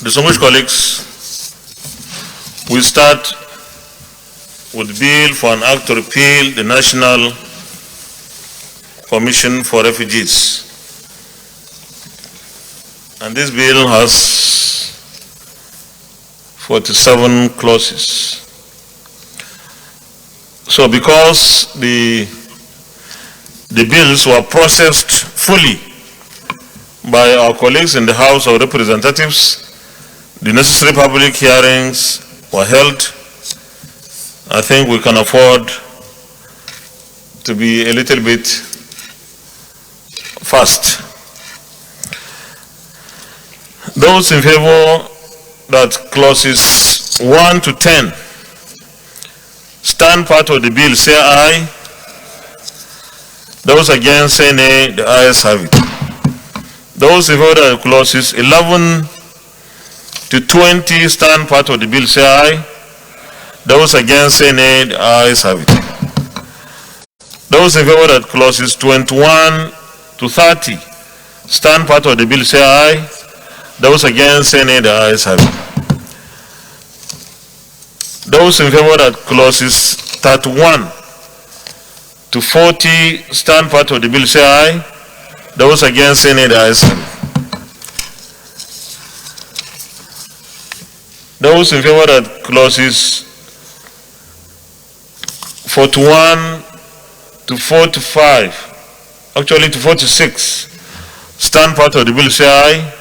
Distinguished colleagues, we start with bill for an act to repeal the National Commission for Refugees. And this bill has 47 clauses. So because the bills were processed fully by our colleagues in the House of Representatives, the necessary public hearings were held. I think we can afford to be a little bit fast. Those in favor that clauses 1 to 10 stand part of the bill, say aye. Those against, say nay. The ayes have it. Those in favor that clauses 11 to 20 stand part of the bill, say aye. Those against, say nay. The ayes have it. Those in favor that clauses 21 to 30 stand part of the bill, say aye. Those against, say nay. The ayes have it. Those in favor that clauses 31 to 40 stand part of the bill, say aye. Those against, say nay. The ayes have it. Those in favor that clauses 41 to 45, actually to 46, stand part of the bill, say aye.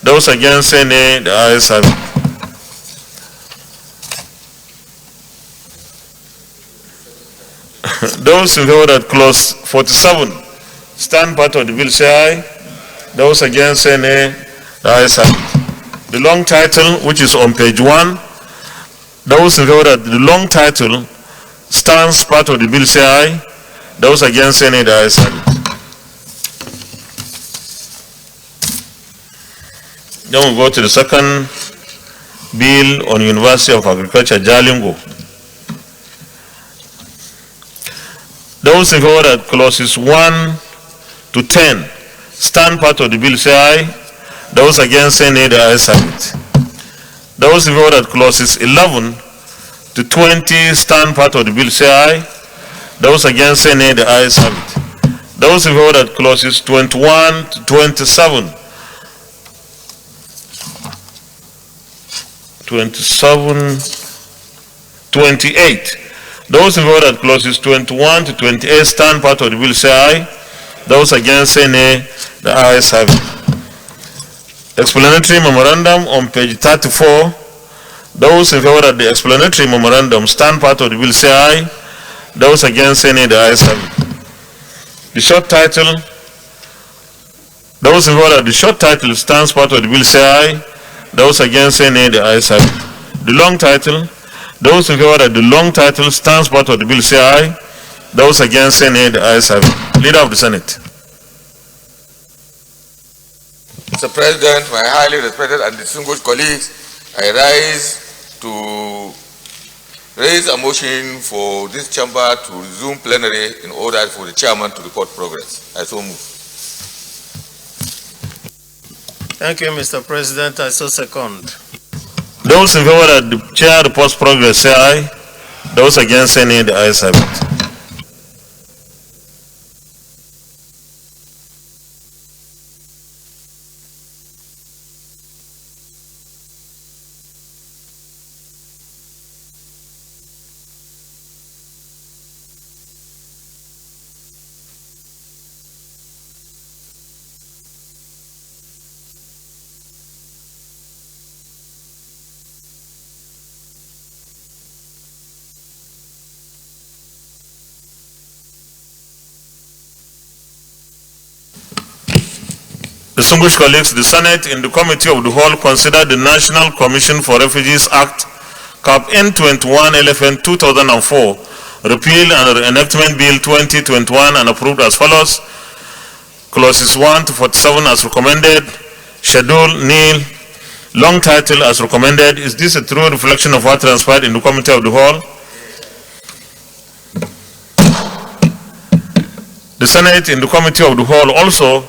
Those against, say nay. The ayes have it. Those in favor that clause 47 stand part of the bill, say aye. Those against, say nay. The ayes have it. The long title, which is on page 1, those in favor that the long title stands part of the bill, say aye. Those against, say nay. The ayes have it. Then we go to the second bill on University of Agriculture, Jalingo. Those in favor that clauses 1 to 10 stand part of the bill, say aye. Those against, say nay. The ayes have it. Those in favor that clauses 11 to 20 stand part of the bill, say aye. Those against, say nay. The ayes have it. Those in favor that clauses 21 to 27 28. Those in favor that clauses 21 to 28 stand part of the bill, say aye. Those against, say nay. The ayes have it. Explanatory memorandum on page 34. Those in favor that the explanatory memorandum stand part of the bill, say aye. Those against, say nay. The ayes have it. The short title. Those in favor that the short title stands part of the bill, say aye. Those against, say nay. The ayes have it. The long title. Those in favor that the long title stands part of the bill, say aye. Those against, say nay. The ayes have it. Leader of the Senate. Mr. President, my highly respected and distinguished colleagues, I rise to raise a motion for this chamber to resume plenary in order for the chairman to report progress. I so move. Thank you, Mr. President. I so second. Those in favor that the chair reports progress, say aye. Those against, say nay. The ayes have it. Distinguished colleagues, the Senate in the Committee of the Whole considered the National Commission for Refugees Act, Cap N21 LFN 2004, repeal and enactment bill 2021 and approved as follows. Clauses 1 to 47 as recommended. Schedule nil. Long title as recommended. Is this a true reflection of what transpired in the Committee of the Whole? The Senate in the Committee of the Whole also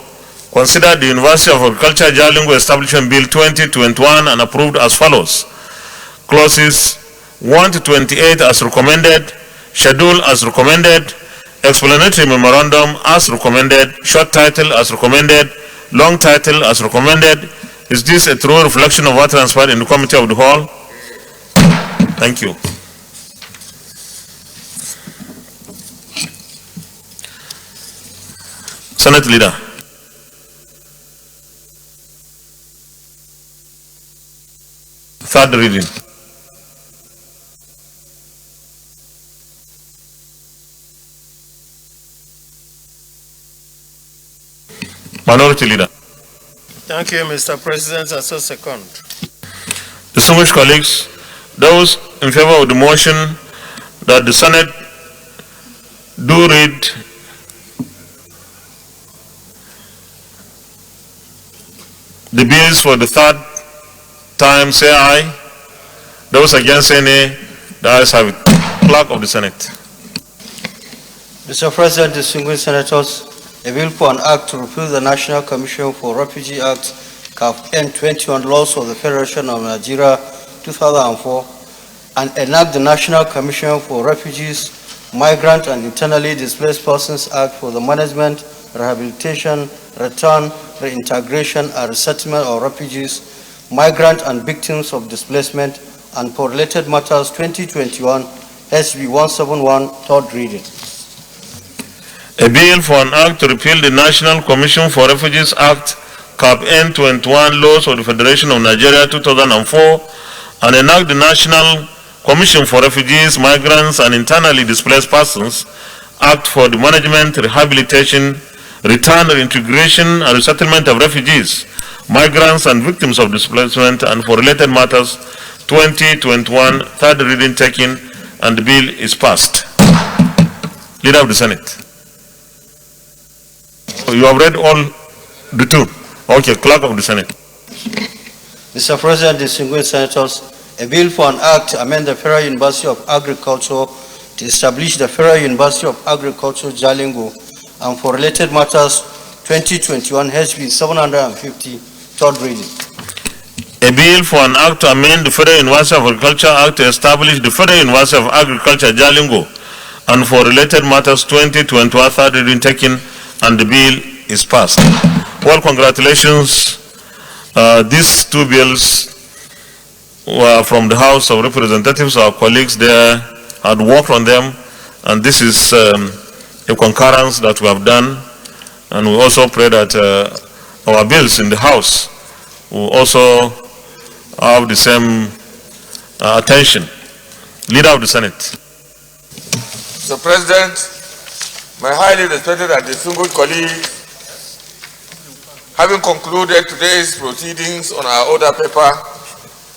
considered the University of Agriculture Jalingo Establishment Bill 2021 and approved as follows. Clauses 1 to 28 as recommended, schedule as recommended, explanatory memorandum as recommended, short title as recommended, long title as recommended. Is this a true reflection of what transpired in the Committee of the Whole? Thank you. Senate Leader. Third reading. Minority Leader. Thank you, Mr. President. I so second. Distinguished colleagues, those in favor of the motion that the Senate do read the bills for the third time, say aye. Those against, say nay. The ayes have it. Clerk of the Senate. Mr. President, distinguished senators, a bill for an act to repeal the National Commission for Refugee Act, CAF N21 laws of the Federation of Nigeria 2004, and enact the National Commission for Refugees, Migrant and Internally Displaced Persons Act for the management, rehabilitation, return, reintegration, and resettlement of refugees, migrant and victims of displacement, and for related matters 2021, SB 171, third reading. A bill for an act to repeal the National Commission for Refugees Act, CAP N21 laws of the Federation of Nigeria 2004, and enact the National Commission for Refugees, Migrants, and Internally Displaced Persons Act for the management, rehabilitation, return, reintegration, and resettlement of refugees, migrants, and victims of displacement, and for related matters 2021, third reading taken, and the bill is passed. Leader of the Senate. You have read all the two. Okay, Clerk of the Senate. Mr. President, distinguished senators, a bill for an act to amend the Federal University of Agriculture to establish the Federal University of Agriculture Jalingo and for related matters 2021 HB 750, third reading. A bill for an act to amend the Federal University of Agriculture Act to establish the Federal University of Agriculture Jalingo and for related matters 2021, third reading taken, and the bill is passed. Well, congratulations. These two bills were from the House of Representatives. Our colleagues there had worked on them, and this is a concurrence that we have done. And we also pray that our bills in the House will also have the same attention. Leader of the Senate. Mr. President, my highly respected and distinguished colleagues, having concluded today's proceedings on our order paper,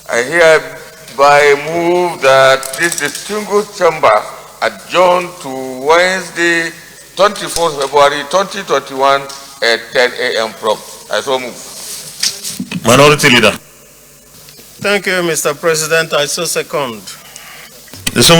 I hereby move that this distinguished chamber adjourn to Wednesday, 24th February 2021 at 10 a.m. prompt. I so move. Minority Leader. Thank you, Mr. President. I so second.